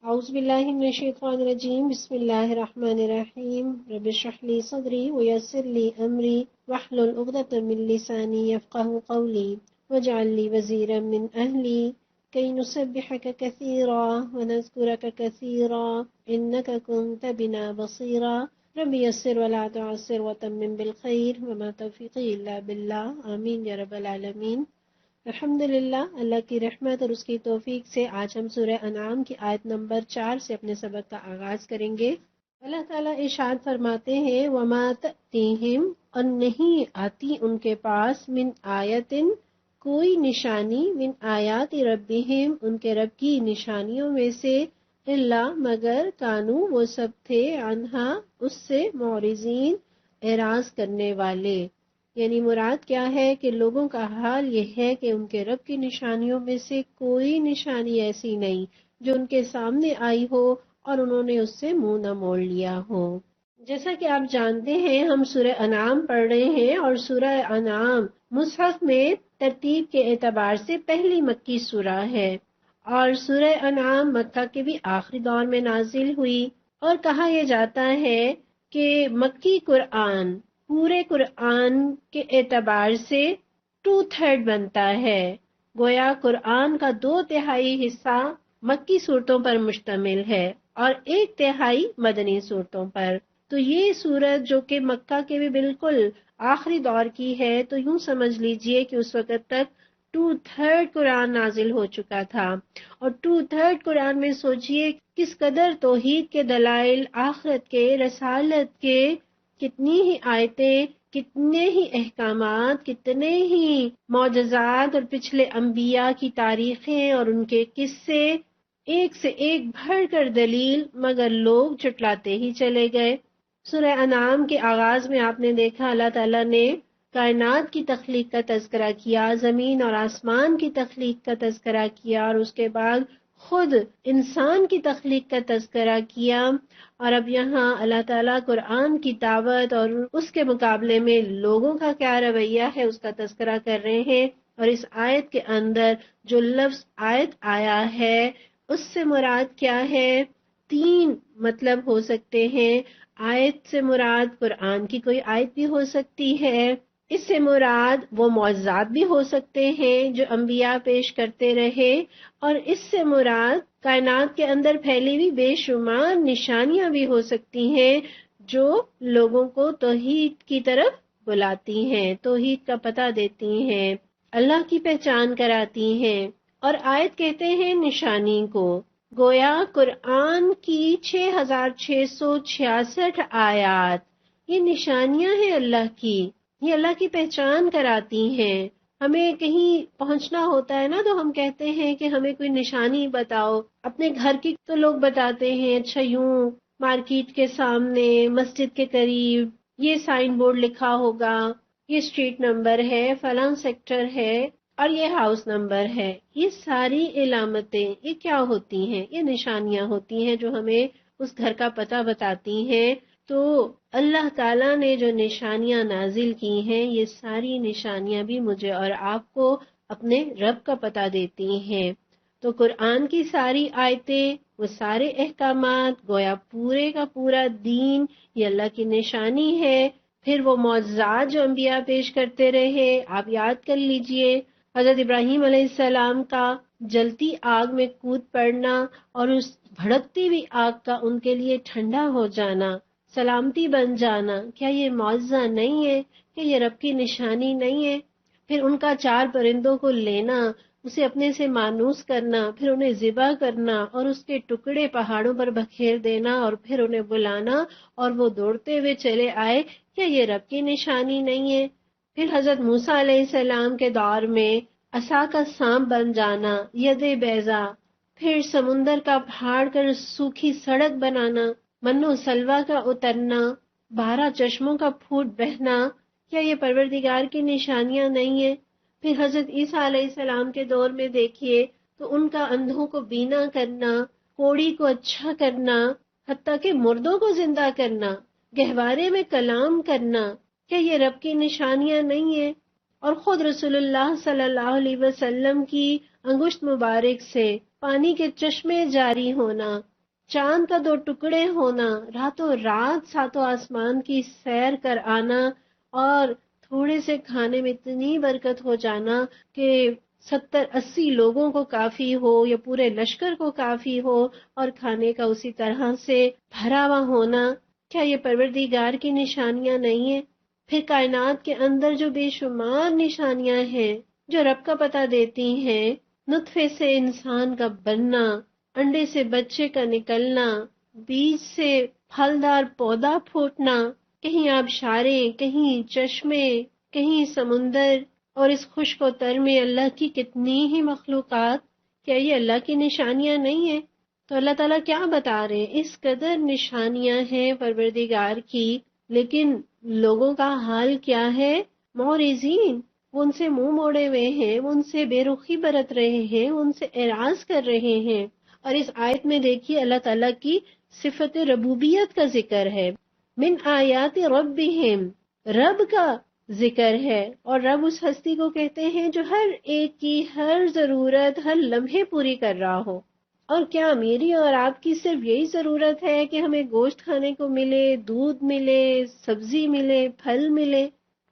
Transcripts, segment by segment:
اعوذ باللہ من الشیطان الرجیم بسم اللہ الرحمن الرحیم رب اشرح لی صدری ویسر لی امری واحلل عقدۃ من لسانی یفقهوا قولی واجعل لی وزیرا من اہلی کی نسبحک کثیرا ونذکرک کثیرا انک کنت بنا بصیرا رب یسر ولا تعسر وتمم بالخیر وما توفیقی الا باللہ آمین یا رب العالمین۔ الحمدللہ، اللہ کی رحمت اور اس کی توفیق سے آج ہم سورہ انعام کی آیت نمبر 4 سے اپنے سبق کا آغاز کریں گے۔ اللہ تعالیٰ ارشاد فرماتے ہیں وَمَا تَأْتِيهِمْ، اور نہیں آتی ان کے پاس من آیتن کوئی نشانی من آیات ربہم ان کے رب کی نشانیوں میں سے الا مگر کانو وہ سب تھے عنہا اس سے معرضین اعراض کرنے والے۔ یعنی مراد کیا ہے کہ لوگوں کا حال یہ ہے کہ ان کے رب کی نشانیوں میں سے کوئی نشانی ایسی نہیں جو ان کے سامنے آئی ہو اور انہوں نے اس سے منہ نہ موڑ لیا ہو۔ جیسا کہ آپ جانتے ہیں ہم سورہ انعام پڑھ رہے ہیں اور سورہ انعام مصحف میں ترتیب کے اعتبار سے پہلی مکی سورہ ہے، اور سورہ انعام مکہ کے بھی آخری دور میں نازل ہوئی، اور کہا یہ جاتا ہے کہ مکی قرآن پورے قرآن کے اعتبار سے 2/3 بنتا ہے، گویا قرآن کا 2/3 حصہ مکی صورتوں پر مشتمل ہے اور 1/3 مدنی صورتوں پر۔ تو یہ صورت جو کہ مکہ کے بھی بالکل آخری دور کی ہے، تو یوں سمجھ لیجئے کہ اس وقت تک 2/3 قرآن نازل ہو چکا تھا، اور 2/3 قرآن میں سوچئے کس قدر توحید کے دلائل، آخرت کے، رسالت کے، کتنی ہی آیتیں، کتنے ہی احکامات، کتنے ہی معجزات اور پچھلے انبیاء کی تاریخیں اور ان کے قصے، ایک سے ایک بڑھ کر دلیل، مگر لوگ جھٹلاتے ہی چلے گئے۔ سورہ انعام کے آغاز میں آپ نے دیکھا اللہ تعالیٰ نے کائنات کی تخلیق کا تذکرہ کیا، زمین اور آسمان کی تخلیق کا تذکرہ کیا، اور اس کے بعد خود انسان کی تخلیق کا تذکرہ کیا، اور اب یہاں اللہ تعالیٰ قرآن کی دعوت اور اس کے مقابلے میں لوگوں کا کیا رویہ ہے اس کا تذکرہ کر رہے ہیں۔ اور اس آیت کے اندر جو لفظ آیت آیا ہے اس سے مراد کیا ہے؟ 3 مطلب ہو سکتے ہیں۔ آیت سے مراد قرآن کی کوئی آیت بھی ہو سکتی ہے، اس سے مراد وہ معجزات بھی ہو سکتے ہیں جو انبیاء پیش کرتے رہے، اور اس سے مراد کائنات کے اندر پھیلی ہوئی بے شمار نشانیاں بھی ہو سکتی ہیں جو لوگوں کو توحید کی طرف بلاتی ہیں، توحید کا پتہ دیتی ہیں، اللہ کی پہچان کراتی ہیں۔ اور آیت کہتے ہیں نشانی کو، گویا قرآن کی 6666 آیات یہ نشانیاں ہیں اللہ کی، یہ اللہ کی پہچان کراتی ہیں۔ ہمیں کہیں پہنچنا ہوتا ہے نا تو ہم کہتے ہیں کہ ہمیں کوئی نشانی بتاؤ، اپنے گھر کی تو لوگ بتاتے ہیں اچھا یوں مارکیٹ کے سامنے، مسجد کے قریب یہ سائن بورڈ لکھا ہوگا، یہ اسٹریٹ نمبر ہے، فلاں سیکٹر ہے اور یہ ہاؤس نمبر ہے۔ یہ ساری علامتیں یہ کیا ہوتی ہیں؟ یہ نشانیاں ہوتی ہیں جو ہمیں اس گھر کا پتہ بتاتی ہیں۔ تو اللہ تعالیٰ نے جو نشانیاں نازل کی ہیں یہ ساری نشانیاں بھی مجھے اور آپ کو اپنے رب کا پتہ دیتی ہیں۔ تو قرآن کی ساری آیتیں، وہ سارے احکامات، گویا پورے کا پورا دین یہ اللہ کی نشانی ہے۔ پھر وہ معجزات جو انبیاء پیش کرتے رہے، آپ یاد کر لیجئے حضرت ابراہیم علیہ السلام کا جلتی آگ میں کود پڑنا اور اس بھڑکتی ہوئی آگ کا ان کے لیے ٹھنڈا ہو جانا، سلامتی بن جانا، کیا یہ معجزہ نہیں ہے؟ کیا یہ رب کی نشانی نہیں ہے؟ پھر ان کا 4 پرندوں کو لینا، اسے اپنے سے مانوس کرنا، پھر انہیں ذبح کرنا اور اس کے ٹکڑے پہاڑوں پر بکھیر دینا اور پھر انہیں بلانا اور وہ دوڑتے ہوئے چلے آئے، کیا یہ رب کی نشانی نہیں ہے؟ پھر حضرت موسیٰ علیہ السلام کے دور میں عصا کا سانپ بن جانا، ید بیضا، پھر سمندر کا پھاڑ کر سوکھی سڑک بنانا، من و سلویٰ کا اترنا، 12 چشموں کا پھوٹ بہنا، کیا یہ پروردگار کی نشانیاں نہیں ہیں؟ پھر حضرت عیسیٰ علیہ السلام کے دور میں دیکھیے تو ان کا اندھوں کو بینا کرنا، کوڑی کو اچھا کرنا، حتیٰ کہ مردوں کو زندہ کرنا، گہوارے میں کلام کرنا، کیا یہ رب کی نشانیاں نہیں ہیں؟ اور خود رسول اللہ صلی اللہ علیہ وسلم کی انگشت مبارک سے پانی کے چشمے جاری ہونا، چاند کا 2 ٹکڑے ہونا، راتوں رات ساتوں آسمان کی سیر کر آنا، اور تھوڑے سے کھانے میں اتنی برکت ہو جانا کہ 70-80 لوگوں کو کافی ہو یا پورے لشکر کو کافی ہو، اور کھانے کا اسی طرح سے بھرا ہوا ہونا، کیا یہ پروردگار کی نشانیاں نہیں ہیں؟ پھر کائنات کے اندر جو بے شمار نشانیاں ہیں جو رب کا پتہ دیتی ہیں، نطفے سے انسان کا بننا، انڈے سے بچے کا نکلنا، بیج سے پھلدار پودا پھوٹنا، کہیں آبشاریں، کہیں چشمے، کہیں سمندر، اور اس خشک و تر میں اللہ کی کتنی ہی مخلوقات، کیا یہ اللہ کی نشانیاں نہیں ہیں؟ تو اللہ تعالیٰ کیا بتا رہے ہیں؟ اس قدر نشانیاں ہیں پروردگار کی، لیکن لوگوں کا حال کیا ہے؟ معرضین، وہ ان سے منہ موڑے ہوئے ہیں، وہ ان سے بے رخی برت رہے ہیں، ان سے اعراض کر رہے ہیں۔ اور اس آیت میں دیکھیے اللہ تعالیٰ کی صفت ربوبیت کا ذکر ہے، من آیات ربہم، رب کا ذکر ہے، اور رب اس ہستی کو کہتے ہیں جو ہر ایک کی ہر ضرورت ہر لمحے پوری کر رہا ہو۔ اور کیا میری اور آپ کی صرف یہی ضرورت ہے کہ ہمیں گوشت کھانے کو ملے، دودھ ملے، سبزی ملے، پھل ملے؟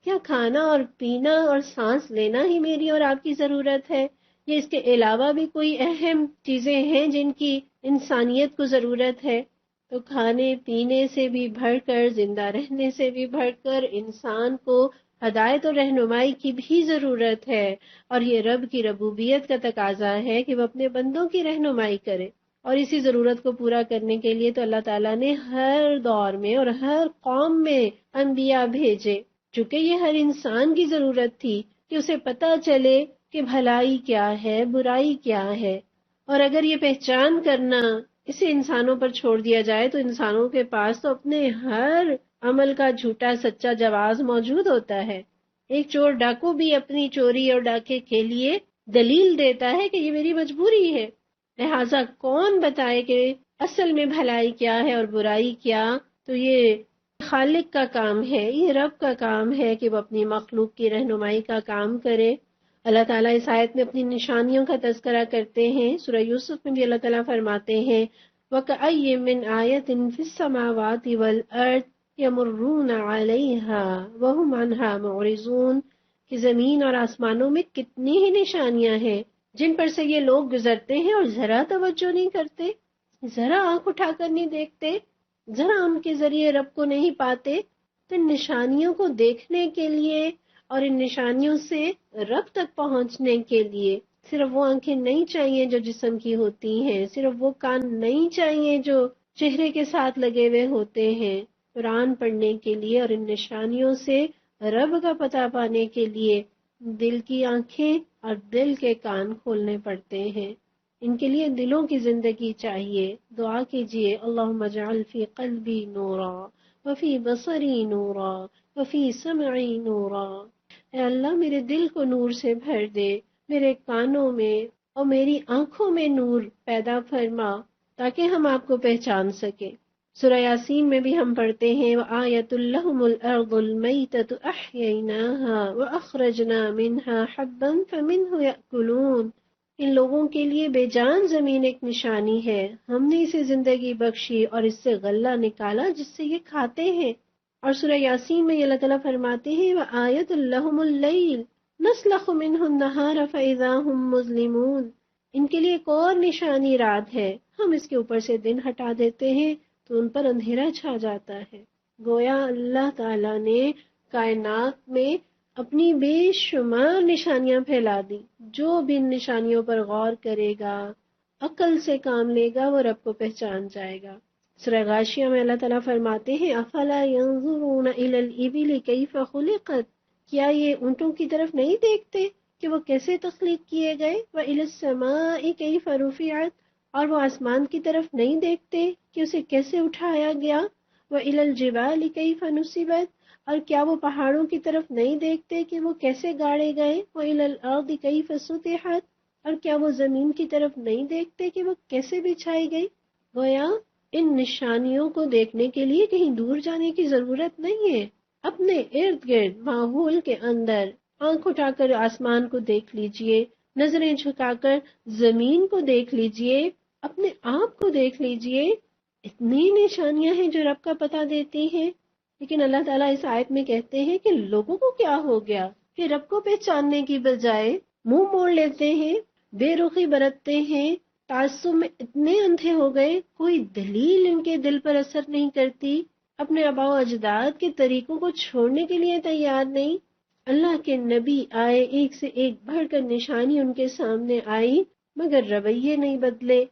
کیا کھانا اور پینا اور سانس لینا ہی میری اور آپ کی ضرورت ہے؟ یا اس کے علاوہ بھی کوئی اہم چیزیں ہیں جن کی انسانیت کو ضرورت ہے؟ تو کھانے پینے سے بھی بڑھ کر، زندہ رہنے سے بھی بڑھ کر، انسان کو ہدایت اور رہنمائی کی بھی ضرورت ہے، اور یہ رب کی ربوبیت کا تقاضا ہے کہ وہ اپنے بندوں کی رہنمائی کرے۔ اور اسی ضرورت کو پورا کرنے کے لیے تو اللہ تعالیٰ نے ہر دور میں اور ہر قوم میں انبیاء بھیجے، چونکہ یہ ہر انسان کی ضرورت تھی کہ اسے پتہ چلے کہ بھلائی کیا ہے، برائی کیا ہے۔ اور اگر یہ پہچان کرنا اسے انسانوں پر چھوڑ دیا جائے تو انسانوں کے پاس تو اپنے ہر عمل کا جھوٹا سچا جواز موجود ہوتا ہے۔ ایک چور ڈاکو بھی اپنی چوری اور ڈاکے کے لیے دلیل دیتا ہے کہ یہ میری مجبوری ہے، لہٰذا کون بتائے کہ اصل میں بھلائی کیا ہے اور برائی کیا؟ تو یہ خالق کا کام ہے، یہ رب کا کام ہے کہ وہ اپنی مخلوق کی رہنمائی کا کام کرے۔ اللہ تعالیٰ اس آیت میں اپنی نشانیوں کا تذکرہ کرتے ہیں۔ سورہ یوسف میں بھی اللہ تعالیٰ فرماتے ہیں وَكَأَيٍّ مِّنْ آيَةٍ فِي السَّمَاوَاتِ وَالْأَرْضِ يَمُرُّونَ عَلَيْهَا وَهُمْ عَنْهَا مُعْرِضُونَ، کہ زمین اور آسمانوں میں کتنی ہی نشانیاں ہیں جن پر سے یہ لوگ گزرتے ہیں اور ذرا توجہ نہیں کرتے، ذرا آنکھ اٹھا کر نہیں دیکھتے، ذرا ان کے ذریعے رب کو نہیں پاتے۔ تو ان نشانیوں کو دیکھنے کے لیے اور ان نشانیوں سے رب تک پہنچنے کے لیے صرف وہ آنکھیں نہیں چاہیے جو جسم کی ہوتی ہیں، صرف وہ کان نہیں چاہیے جو چہرے کے ساتھ لگے ہوئے ہوتے ہیں۔ قرآن پڑھنے کے لیے اور ان نشانیوں سے رب کا پتہ پانے کے لیے دل کی آنکھیں اور دل کے کان کھولنے پڑتے ہیں۔ ان کے لیے دلوں کی زندگی چاہیے۔ دعا کیجئے اللہم اجعل فی قلبی نورا وفی بصری نورا وفی سمعی نورا، اے اللہ میرے دل کو نور سے بھر دے، میرے کانوں میں اور میری آنکھوں میں نور پیدا فرما تاکہ ہم آپ کو پہچان سکیں۔ سورہ یاسین میں بھی ہم پڑھتے ہیں وَآیَةٌ لَهُمُ الْأَرْضُ الْمَيْتَةُ أَحْيَيْنَاهَا وَأَخْرَجْنَا مِنْهَا حَبًّا فَمِنْهُ يَأْكُلُونَ، ان لوگوں کے لیے بے جان زمین ایک نشانی ہے، ہم نے اسے زندگی بخشی اور اس سے غلہ نکالا جس سے یہ کھاتے ہیں۔ اور سورہ یاسین میں اللہ تعالیٰ فرماتے ہیں وَآیَةٌ لَهُمُ اللَّيْلُ نَسْلَخُ مِنْهُ النَّهَارَ فَإِذَا هُمْ مُظْلِمُونَ، ان کے لیے ایک اور نشانی رات ہے، ہم اس کے اوپر سے دن ہٹا دیتے ہیں تو ان پر اندھیرا چھا جاتا ہے۔ گویا اللہ تعالیٰ نے کائنات میں اپنی بے شمار نشانیاں پھیلا دی، جو بھی ان نشانیوں پر غور کرے گا، عقل سے کام لے گا، وہ رب کو پہچان جائے گا۔ سورہ غاشیہ میں اللہ تعالیٰ فرماتے ہیں افلا ينظرون الى الابل كيف خلقت، کیا یہ اونٹوں کی طرف نہیں دیکھتے کہ وہ کیسے تخلیق کیے گئے، وَإِلَى السَّمَاءِ كَيْفَ رُفِعَتْ، اور وہ آسمان کی طرف نہیں دیکھتے کہ اسے کیسے اٹھایا گیا، وَإِلَى الْجِبَالِ كَيْفَ نُصِبَتْ، اور کیا وہ پہاڑوں کی طرف نہیں دیکھتے کہ وہ کیسے گاڑے گئے، وَإِلَى الْأَرْضِ كَيْفَ سُطِحَتْ، اور کیا وہ زمین کی طرف نہیں دیکھتے کہ وہ کیسے بچھائی گئی۔ گویا ان نشانیوں کو دیکھنے کے لیے کہیں دور جانے کی ضرورت نہیں ہے، اپنے ارد گرد ماحول کے اندر آنکھ اٹھا کر آسمان کو دیکھ لیجئے، نظریں جھکا کر زمین کو دیکھ لیجئے، اپنے آپ کو دیکھ لیجئے، اتنی نشانیاں ہیں جو رب کا پتہ دیتی ہیں، لیکن اللہ تعالیٰ اس آیت میں کہتے ہیں کہ لوگوں کو کیا ہو گیا کہ رب کو پہچاننے کی بجائے منہ موڑ لیتے ہیں، بے رخی برتتے ہیں، تعصب میں اتنے اندھے ہو گئے، کوئی دلیل ان کے دل پر اثر نہیں کرتی، اپنے آباء و اجداد کے طریقوں کو چھوڑنے کے لیے تیار نہیں۔ اللہ کے نبی آئے، ایک سے ایک بڑھ کر نشانی ان کے سامنے آئی، مگر رویے نہیں بدلے۔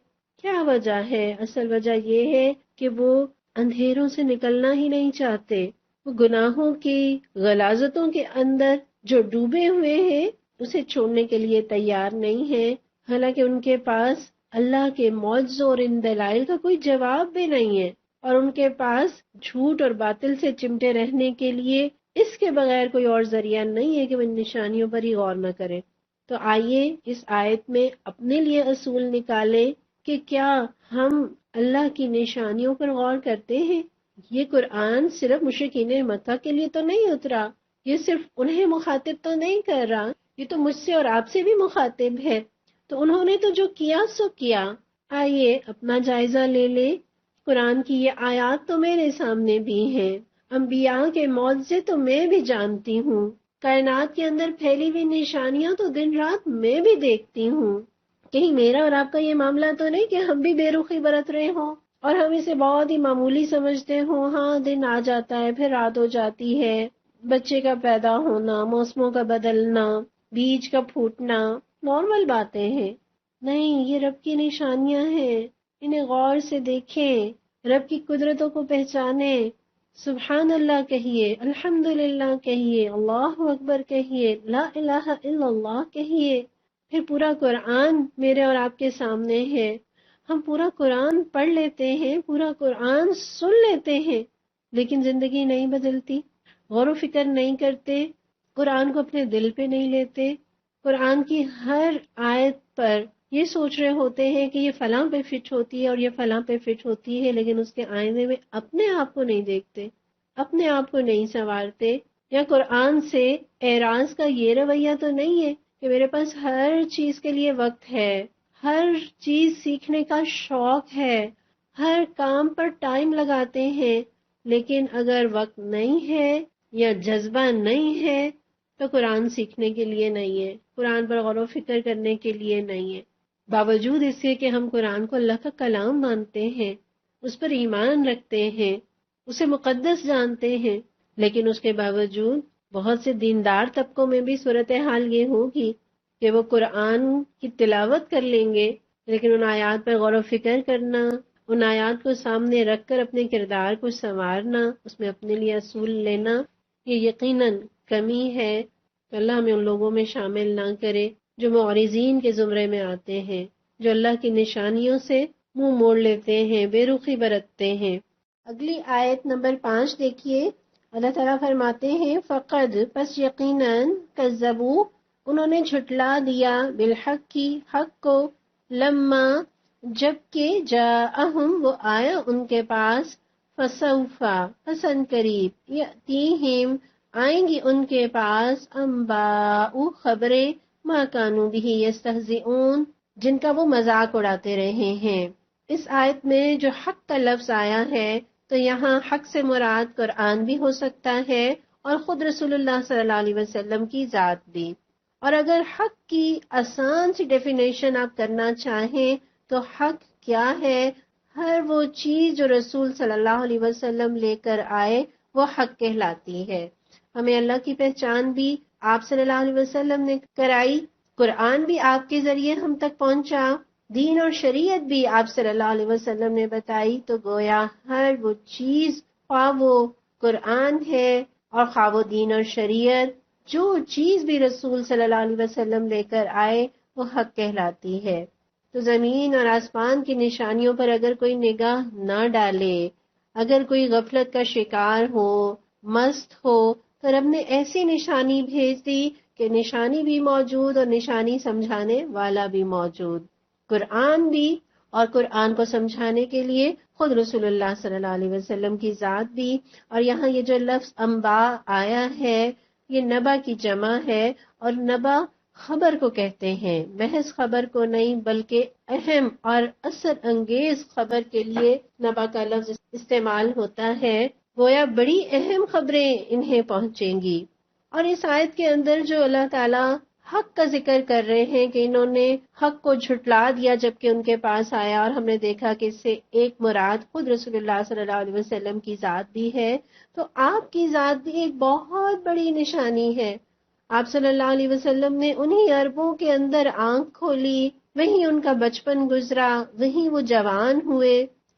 کیا وجہ ہے؟ اصل وجہ یہ ہے کہ وہ اندھیروں سے نکلنا ہی نہیں چاہتے، وہ گناہوں کی غلاظتوں کے اندر جو ڈوبے ہوئے ہیں اسے چھوڑنے کے لیے تیار نہیں ہیں، حالانکہ ان کے پاس اللہ کے معجزوں اور ان دلائل کا کوئی جواب بھی نہیں ہے، اور ان کے پاس جھوٹ اور باطل سے چمٹے رہنے کے لیے اس کے بغیر کوئی اور ذریعہ نہیں ہے کہ وہ ان نشانیوں پر ہی غور نہ کرے۔ تو آئیے اس آیت میں اپنے لیے اصول نکالیں کہ کیا ہم اللہ کی نشانیوں پر غور کرتے ہیں؟ یہ قرآن صرف مشرکین مکہ کے لیے تو نہیں اترا، یہ صرف انہیں مخاطب تو نہیں کر رہا، یہ تو مجھ سے اور آپ سے بھی مخاطب ہے۔ تو انہوں نے تو جو کیا سو کیا۔ آئیے اپنا جائزہ لے لیں، قرآن کی یہ آیات تو میرے سامنے بھی ہیں، انبیاء کے معجزے تو میں بھی جانتی ہوں، کائنات کے اندر پھیلی ہوئی نشانیاں تو دن رات میں بھی دیکھتی ہوں۔ کہیں میرا اور آپ کا یہ معاملہ تو نہیں کہ ہم بھی بے رخی برت رہے ہوں اور ہم اسے بہت ہی معمولی سمجھتے ہوں، ہاں دن آ جاتا ہے پھر رات ہو جاتی ہے، بچے کا پیدا ہونا، موسموں کا بدلنا، بیج کا پھوٹنا نارمل باتیں ہیں۔ نہیں، یہ رب کی نشانیاں ہیں، انہیں غور سے دیکھیں، رب کی قدرتوں کو پہچانیں، سبحان اللہ کہیے، الحمدللہ کہیے، اللہ اکبر کہیے، لا الہ الا اللہ کہیے۔ پھر پورا قرآن میرے اور آپ کے سامنے ہے، ہم پورا قرآن پڑھ لیتے ہیں، پورا قرآن سن لیتے ہیں، لیکن زندگی نہیں بدلتی، غور و فکر نہیں کرتے، قرآن کو اپنے دل پہ نہیں لیتے، قرآن کی ہر آیت پر یہ سوچ رہے ہوتے ہیں کہ یہ فلاں پہ فٹ ہوتی ہے اور یہ فلاں پہ فٹ ہوتی ہے، لیکن اس کے آئینے میں اپنے آپ کو نہیں دیکھتے، اپنے آپ کو نہیں سنوارتے۔ یا قرآن سے اعراض کا یہ رویہ تو نہیں ہے کہ میرے پاس ہر چیز کے لیے وقت ہے، ہر چیز سیکھنے کا شوق ہے، ہر کام پر ٹائم لگاتے ہیں، لیکن اگر وقت نہیں ہے یا جذبہ نہیں ہے تو قرآن سیکھنے کے لیے نہیں ہے، قرآن پر غور و فکر کرنے کے لیے نہیں ہے۔ باوجود اس کے کہ ہم قرآن کو اللہ کا کلام مانتے ہیں، اس پر ایمان رکھتے ہیں، اسے مقدس جانتے ہیں، لیکن اس کے باوجود بہت سے دیندار طبقوں میں بھی صورتحال یہ ہوگی کہ وہ قرآن کی تلاوت کر لیں گے، لیکن ان آیات پر غور و فکر کرنا، ان آیات کو سامنے رکھ کر اپنے کردار کو سنوارنا، اس میں اپنے لیے اصول لینا، یہ یقیناً کمی ہے۔ تو اللہ ہمیں ان لوگوں میں شامل نہ کرے جو معرضین کے زمرے میں آتے ہیں، جو اللہ کی نشانیوں سے منہ موڑ لیتے ہیں، بے رخی برتتے ہیں۔ اگلی آیت نمبر 5 دیکھیے، اللہ تعالیٰ فرماتے ہیں فقد پس یقیناً کذبوا انہوں نے جھٹلا دیا بالحق کی حق کو، لما جبکہ جاءہم وہ آیا ان کے پاس، فسوفا حسن قریب یأتیہم آئیں گی ان کے پاس، انباء خبریں، ما کانوا بہ یستہزئون جن کا وہ مذاق اڑاتے رہے ہیں۔ اس آیت میں جو حق کا لفظ آیا ہے تو یہاں حق سے مراد قرآن بھی ہو سکتا ہے اور خود رسول اللہ صلی اللہ علیہ وسلم کی ذات بھی۔ اور اگر حق کی آسان سی ڈیفینیشن آپ کرنا چاہیں تو حق کیا ہے؟ ہر وہ چیز جو رسول صلی اللہ علیہ وسلم لے کر آئے وہ حق کہلاتی ہے۔ ہمیں اللہ کی پہچان بھی آپ صلی اللہ علیہ وسلم نے کرائی، قرآن بھی آپ کے ذریعے ہم تک پہنچا، دین اور شریعت بھی آپ صلی اللہ علیہ وسلم نے بتائی، تو گویا ہر وہ چیز، خواہ وہ قرآن ہے اور خواہ وہ دین اور شریعت، جو چیز بھی رسول صلی اللہ علیہ وسلم لے کر آئے وہ حق کہلاتی ہے۔ تو زمین اور آسمان کی نشانیوں پر اگر کوئی نگاہ نہ ڈالے، اگر کوئی غفلت کا شکار ہو، مست ہو، تو رب نے ایسی نشانی بھیج دی کہ نشانی بھی موجود اور نشانی سمجھانے والا بھی موجود، قرآن بھی، اور قرآن کو سمجھانے کے لیے خود رسول اللہ صلی اللہ علیہ وسلم کی ذات بھی۔ اور یہاں یہ جو لفظ انباء آیا ہے یہ نبا کی جمع ہے، اور نبا خبر کو کہتے ہیں، محض خبر کو نہیں بلکہ اہم اور اثر انگیز خبر کے لیے نبا کا لفظ استعمال ہوتا ہے۔ گویا بڑی اہم خبریں انہیں پہنچیں گی۔ اور اس آیت کے اندر جو اللہ تعالیٰ حق کا ذکر کر رہے ہیں کہ انہوں نے حق کو جھٹلا دیا جبکہ ان کے پاس آیا، اور ہم نے دیکھا کہ اس سے ایک مراد خود رسول اللہ صلی اللہ علیہ وسلم کی ذات بھی ہے، تو آپ کی ذات بھی ایک بہت بڑی نشانی ہے۔ آپ صلی اللہ علیہ وسلم نے انہی عربوں کے اندر آنکھ کھولی، وہیں ان کا بچپن گزرا، وہیں وہ جوان ہوئے،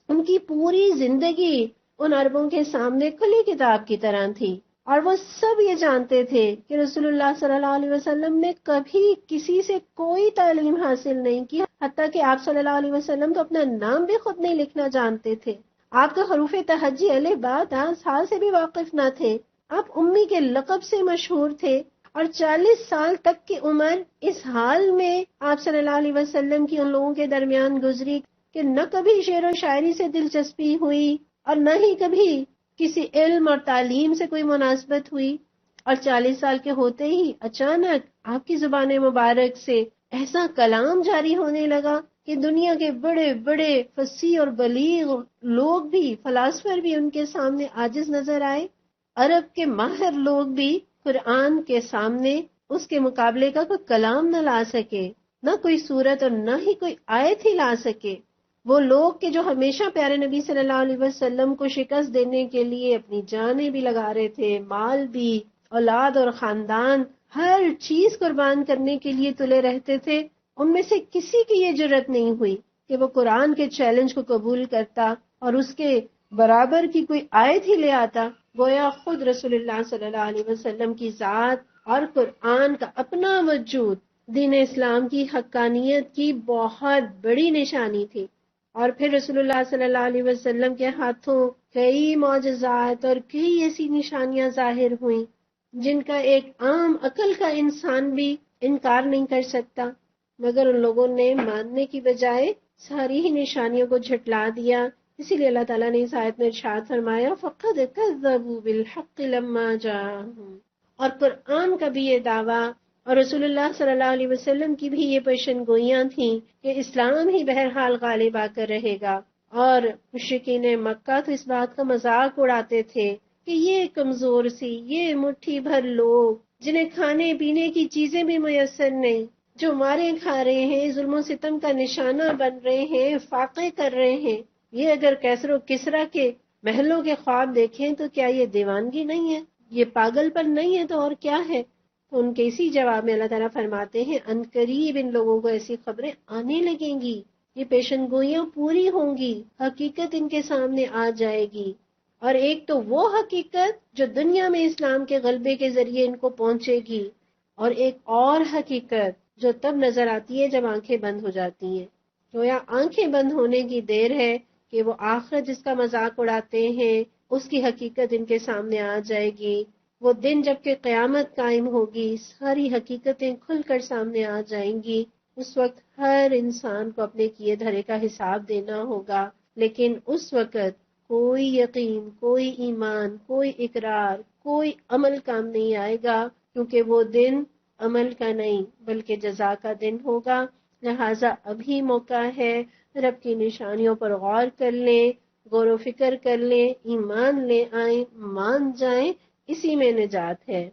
ان کی پوری زندگی ان عربوں کے سامنے کھلی کتاب کی طرح تھی، اور وہ سب یہ جانتے تھے کہ رسول اللہ صلی اللہ علیہ وسلم نے کبھی کسی سے کوئی تعلیم حاصل نہیں کی، حتیٰ کہ آپ صلی اللہ علیہ وسلم تو اپنا نام بھی خود نہیں لکھنا جانتے تھے۔ آپ تو حروف تہجی الف با تا سا سے بھی واقف نہ تھے، آپ امی کے لقب سے مشہور تھے، اور 40 سال تک کی عمر اس حال میں آپ صلی اللہ علیہ وسلم کی ان لوگوں کے درمیان گزری کہ نہ کبھی شعر و شاعری سے دلچسپی ہوئی اور نہ ہی کبھی کسی علم اور تعلیم سے کوئی مناسبت ہوئی، اور 40 سال کے ہوتے ہی اچانک آپ کی زبان مبارک سے ایسا کلام جاری ہونے لگا کہ دنیا کے بڑے بڑے فصیح اور بلیغ لوگ بھی، فلاسفر بھی ان کے سامنے عاجز نظر آئے۔ عرب کے ماہر لوگ بھی قرآن کے سامنے اس کے مقابلے کا کوئی کلام نہ لا سکے، نہ کوئی صورت اور نہ ہی کوئی آیت ہی لا سکے۔ وہ لوگ کہ جو ہمیشہ پیارے نبی صلی اللہ علیہ وسلم کو شکست دینے کے لیے اپنی جانیں بھی لگا رہے تھے، مال بھی، اولاد اور خاندان، ہر چیز قربان کرنے کے لیے تلے رہتے تھے، ان میں سے کسی کی یہ جرت نہیں ہوئی کہ وہ قرآن کے چیلنج کو قبول کرتا اور اس کے برابر کی کوئی آیت ہی لے آتا۔ گویا خود رسول اللہ صلی اللہ علیہ وسلم کی ذات اور قرآن کا اپنا وجود دین اسلام کی حقانیت کی بہت بڑی نشانی تھی۔ اور پھر رسول اللہ صلی اللہ علیہ وسلم کے ہاتھوں کئی معجزات اور کئی ایسی نشانیاں ظاہر ہوئیں جن کا ایک عام عقل کا انسان بھی انکار نہیں کر سکتا، مگر ان لوگوں نے ماننے کی بجائے ساری ہی نشانیوں کو جھٹلا دیا۔ اسی لیے اللہ تعالیٰ نے اس آیت میں ارشاد فرمایا فَقَدْ كَذَّبُوا بِالْحَقِّ لَمَّا جَاءَهُمْ، اور قرآن کا بھی یہ دعویٰ اور رسول اللہ صلی اللہ علیہ وسلم کی بھی یہ پیشن گوئیاں تھیں کہ اسلام ہی بہرحال غالب آ کر رہے گا۔ اور مشرکین مکہ تو اس بات کا مذاق اڑاتے تھے کہ یہ کمزور سی، یہ مٹھی بھر لوگ جنہیں کھانے پینے کی چیزیں بھی میسر نہیں، جو مارے کھا رہے ہیں، ظلم و ستم کا نشانہ بن رہے ہیں، فاقے کر رہے ہیں، یہ اگر کیسر و کسرا کے محلوں کے خواب دیکھیں تو کیا یہ دیوانگی نہیں ہے، یہ پاگل پن نہیں ہے تو اور کیا ہے؟ تو ان کے اسی جواب میں اللہ تعالیٰ فرماتے ہیں عنقریب ان لوگوں کو ایسی خبریں آنے لگیں گی، یہ پیشن گوئیاں پوری ہوں گی، حقیقت ان کے سامنے آ جائے گی۔ اور ایک تو وہ حقیقت جو دنیا میں اسلام کے غلبے کے ذریعے ان کو پہنچے گی، اور ایک اور حقیقت جو تب نظر آتی ہے جب آنکھیں بند ہو جاتی ہیں۔ گویا آنکھیں بند ہونے کی دیر ہے کہ وہ آخرت جس کا مذاق اڑاتے ہیں اس کی حقیقت ان کے سامنے آ جائے گی۔ وہ دن جب کہ قیامت قائم ہوگی، ساری حقیقتیں کھل کر سامنے آ جائیں گی، اس وقت ہر انسان کو اپنے کیے دھرے کا حساب دینا ہوگا، لیکن اس وقت کوئی یقین، کوئی ایمان، کوئی اقرار، کوئی عمل کام نہیں آئے گا، کیونکہ وہ دن عمل کا نہیں بلکہ جزا کا دن ہوگا۔ لہٰذا ابھی موقع ہے، رب کی نشانیوں پر غور کر لیں، غور و فکر کر لیں، ایمان لے آئیں، مان جائیں، اسی میں نجات ہے۔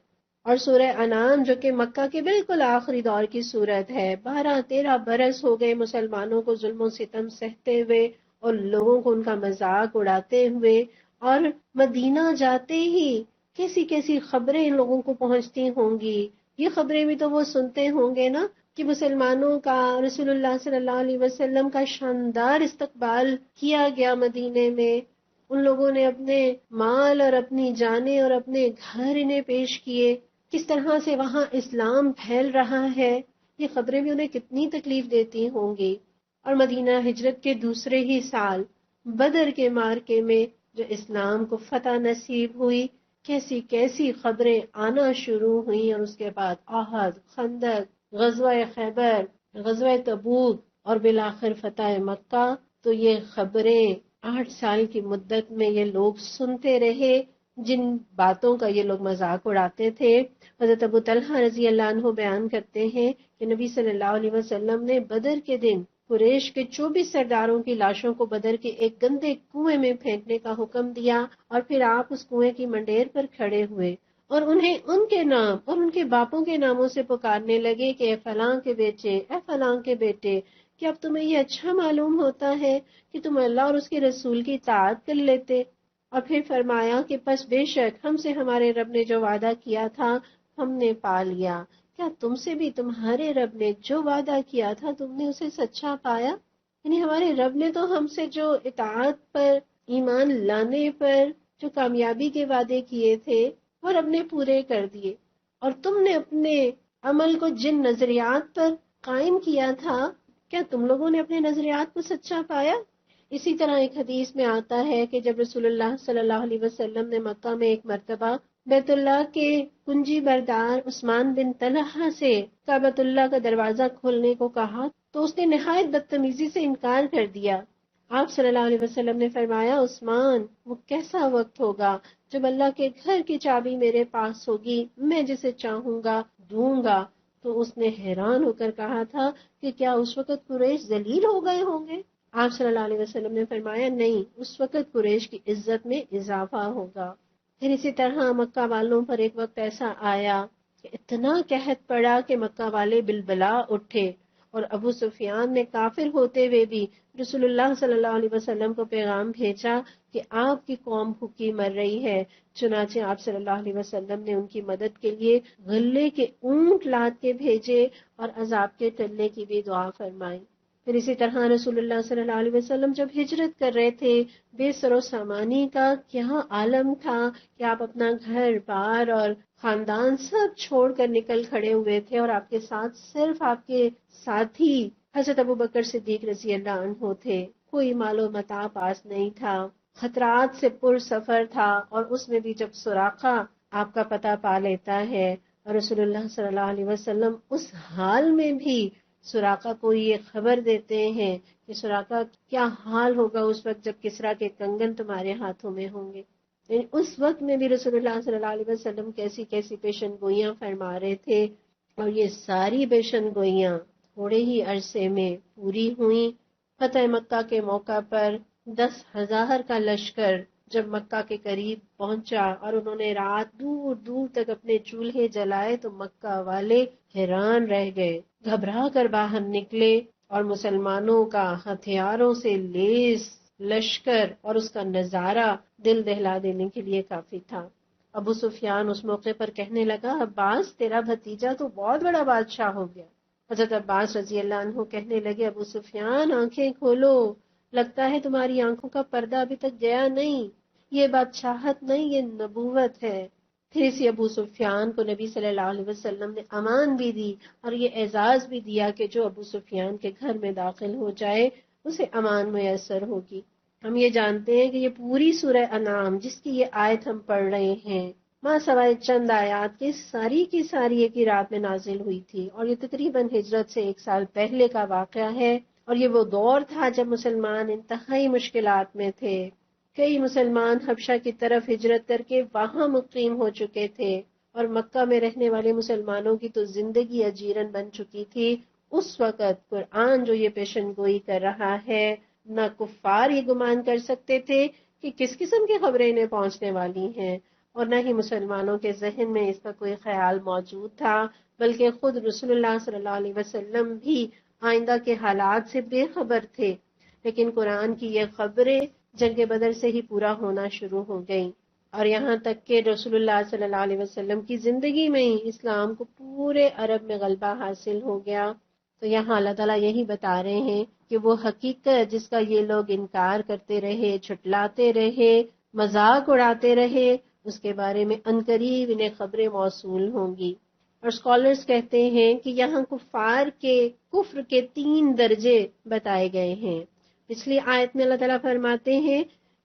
اور سورہ انعام جو کہ مکہ کے بالکل آخری دور کی سورت ہے، 12-13 برس ہو گئے مسلمانوں کو ظلم و ستم سہتے ہوئے اور لوگوں کو ان کا مذاق اڑاتے ہوئے، اور مدینہ جاتے ہی کیسی کیسی خبریں ان لوگوں کو پہنچتی ہوں گی۔ یہ خبریں بھی تو وہ سنتے ہوں گے نا کہ مسلمانوں کا رسول اللہ صلی اللہ علیہ وسلم کا شاندار استقبال کیا گیا مدینے میں، ان لوگوں نے اپنے مال اور اپنی جانیں اور اپنے گھر انہیں پیش کیے، کس طرح سے وہاں اسلام پھیل رہا ہے، یہ خبریں بھی انہیں کتنی تکلیف دیتی ہوں گی۔ اور مدینہ ہجرت کے دوسرے ہی سال بدر کے معرکے میں جو اسلام کو فتح نصیب ہوئی، کیسی کیسی خبریں آنا شروع ہوئیں، اور اس کے بعد احد، خندق، غزوہ خیبر، غزوہ تبوک اور بالآخر فتح مکہ، تو یہ خبریں 8 سال کی مدت میں یہ لوگ سنتے رہے، جن باتوں کا یہ لوگ مذاق اڑاتے تھے۔ حضرت ابو طلحہ رضی اللہ عنہ بیان کرتے ہیں کہ نبی صلی اللہ علیہ وسلم نے بدر کے دن قریش کے 24 سرداروں کی لاشوں کو بدر کے ایک گندے کنویں میں پھینکنے کا حکم دیا، اور پھر آپ اس کنویں کی منڈیر پر کھڑے ہوئے اور انہیں ان کے نام اور ان کے باپوں کے ناموں سے پکارنے لگے کہ اے فلاں کے بیٹے، اے فلاں کے بیٹے، کہ اب تمہیں یہ اچھا معلوم ہوتا ہے کہ تم اللہ اور اس کے رسول کی اطاعت کر لیتے۔ اور پھر فرمایا کہ پس بے شک ہم سے ہمارے رب نے جو وعدہ کیا تھا ہم نے پا لیا، کیا تم سے بھی تمہارے رب نے جو وعدہ کیا تھا تم نے اسے سچا پایا؟ یعنی ہمارے رب نے تو ہم سے جو اطاعت پر، ایمان لانے پر جو کامیابی کے وعدے کیے تھے وہ رب نے پورے کر دیے، اور تم نے اپنے عمل کو جن نظریات پر قائم کیا تھا، کیا تم لوگوں نے اپنے نظریات کو سچا پایا؟ اسی طرح ایک حدیث میں آتا ہے کہ جب رسول اللہ صلی اللہ علیہ وسلم نے مکہ میں ایک مرتبہ بیت اللہ کے کنجی بردار عثمان بن طلحہ سے کعبۃ اللہ کا دروازہ کھولنے کو کہا تو اس نے نہایت بدتمیزی سے انکار کر دیا۔ آپ صلی اللہ علیہ وسلم نے فرمایا، عثمان، وہ کیسا وقت ہوگا جب اللہ کے گھر کی چابی میرے پاس ہوگی، میں جسے چاہوں گا دوں گا۔ تو اس نے حیران ہو کر کہا تھا کہ کیا اس وقت قریش ذلیل ہو گئے ہوں گے؟ آپ صلی اللہ علیہ وسلم نے فرمایا، نہیں، اس وقت قریش کی عزت میں اضافہ ہوگا۔ پھر اسی طرح مکہ والوں پر ایک وقت ایسا آیا کہ اتنا قحط پڑا کہ مکہ والے بلبلا اٹھے، اور ابو سفیان نے کافر ہوتے ہوئے بھی رسول اللہ صلی اللہ علیہ وسلم کو پیغام بھیجا کہ آپ کی قوم بھوکی مر رہی ہے۔ چنانچہ آپ صلی اللہ علیہ وسلم نے ان کی مدد کے لیے غلے کے اونٹ لاد کے بھیجے اور عذاب کے ٹلنے کی بھی دعا فرمائی۔ پھر اسی طرح رسول اللہ صلی اللہ علیہ وسلم جب ہجرت کر رہے تھے، بے سر و سامانی کا کیا عالم تھا کہ آپ اپنا گھر بار اور خاندان سب چھوڑ کر نکل کھڑے ہوئے تھے، اور آپ کے ساتھ صرف آپ کے ساتھی حضرت ابو بکر صدیق رضی اللہ عنہ تھے۔ کوئی مال و متاع پاس نہیں تھا، خطرات سے پر سفر تھا، اور اس میں بھی جب سراقہ آپ کا پتہ پا لیتا ہے، اور رسول اللہ صلی اللہ علیہ وسلم اس حال میں بھی سراقہ کو یہ خبر دیتے ہیں کہ سراقہ کیا حال ہوگا اس وقت جب کسریٰ کے کنگن تمہارے ہاتھوں میں ہوں گے۔ یعنی اس وقت میں بھی رسول اللہ صلی اللہ علیہ وسلم کیسی کیسی پیشن گوئیاں فرما رہے تھے، اور یہ ساری پیشن گوئیاں تھوڑے ہی عرصے میں پوری ہوئیں۔ فتح مکہ کے موقع پر 10,000 کا لشکر جب مکہ کے قریب پہنچا اور انہوں نے رات دور دور تک اپنے چولہے جلائے تو مکہ والے حیران رہ گئے، گھبرا کر باہر نکلے، اور مسلمانوں کا ہتھیاروں سے لیس لشکر اور اس کا نظارہ دل دہلا دینے کے لیے کافی تھا۔ ابو سفیان اس موقع پر کہنے لگا، عباس، تیرا بھتیجا تو بہت بڑا بادشاہ ہو گیا۔ حضرت عباس رضی اللہ عنہ کہنے لگے، ابو سفیان، آنکھیں کھولو، لگتا ہے تمہاری آنکھوں کا پردہ ابھی تک گیا نہیں، یہ بادشاہت نہیں، یہ نبوت ہے۔ پھر اسی ابو سفیان کو نبی صلی اللہ علیہ وسلم نے امان بھی دی اور یہ اعزاز بھی دیا کہ جو ابو سفیان کے گھر میں داخل ہو جائے اسے امان میسر ہوگی۔ ہم یہ جانتے ہیں کہ یہ پوری سورہ انعام جس کی یہ آیت ہم پڑھ رہے ہیں، ماں سوائے چند آیات کے ساری کی ساری ایک ہی رات میں نازل ہوئی تھی، اور یہ تقریباً ہجرت سے 1 سال پہلے کا واقعہ ہے، اور یہ وہ دور تھا جب مسلمان انتہائی مشکلات میں تھے۔ کئی مسلمان حبشہ کی طرف ہجرت کر کے وہاں مقیم ہو چکے تھے، اور مکہ میں رہنے والے مسلمانوں کی تو زندگی اجیرن بن چکی تھی۔ اس وقت قرآن جو یہ پیشن گوئی کر رہا ہے، نہ کفار یہ گمان کر سکتے تھے کہ کس قسم کی خبریں انہیں پہنچنے والی ہیں، اور نہ ہی مسلمانوں کے ذہن میں اس کا کوئی خیال موجود تھا، بلکہ خود رسول اللہ صلی اللہ علیہ وسلم بھی آئندہ کے حالات سے بے خبر تھے۔ لیکن قرآن کی یہ خبریں جنگ بدر سے ہی پورا ہونا شروع ہو گئیں، اور یہاں تک کہ رسول اللہ صلی اللہ علیہ وسلم کی زندگی میں ہی اسلام کو پورے عرب میں غلبہ حاصل ہو گیا۔ تو یہاں اللہ تعالیٰ یہی بتا رہے ہیں کہ وہ حقیقت جس کا یہ لوگ انکار کرتے رہے، جھٹلاتے رہے، مذاق اڑاتے رہے، اس کے بارے میں عنقریب انہیں خبریں موصول ہوں گی۔ اور اسکالرز کہتے ہیں کہ یہاں کفار کے کفر کے 3 درجے بتائے گئے ہیں۔ پچھلی آیت میں اللہ تعالیٰ فرماتے ہیں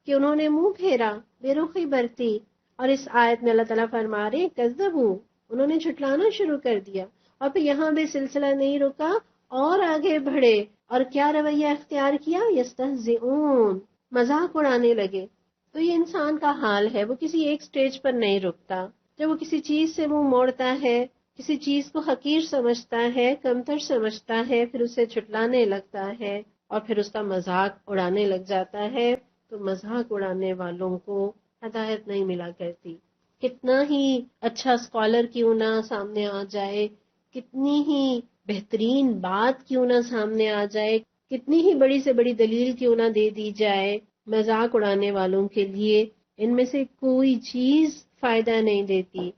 کہ انہوں نے منہ پھیرا، بے رخی برتی، اور اس آیت میں اللہ تعالیٰ فرما رہے کذبوا، انہوں نے جھٹلانا شروع کر دیا، اور پھر یہاں بھی سلسلہ نہیں رکا اور آگے بڑھے، اور کیا رویہ اختیار کیا، یستہزئون، مذاق اڑانے لگے۔ تو یہ انسان کا حال ہے، وہ کسی ایک سٹیج پر نہیں رکتا. جب وہ کسی چیز سے منہ موڑتا ہے، کسی چیز کو حقیر سمجھتا ہے، کمتر سمجھتا ہے، پھر اسے چھٹلانے لگتا ہے اور پھر اس کا مذاق اڑانے لگ جاتا ہے، تو مذاق اڑانے والوں کو ہدایت نہیں ملا کرتی. کتنا ہی اچھا اسکالر کیوں نہ سامنے آ جائے، کتنی ہی بہترین بات کیوں نہ سامنے آ جائے، کتنی ہی بڑی سے بڑی دلیل کیوں نہ دے دی جائے، مذاق اڑانے والوں کے لیے ان میں سے کوئی چیز فائدہ نہیں دیتی.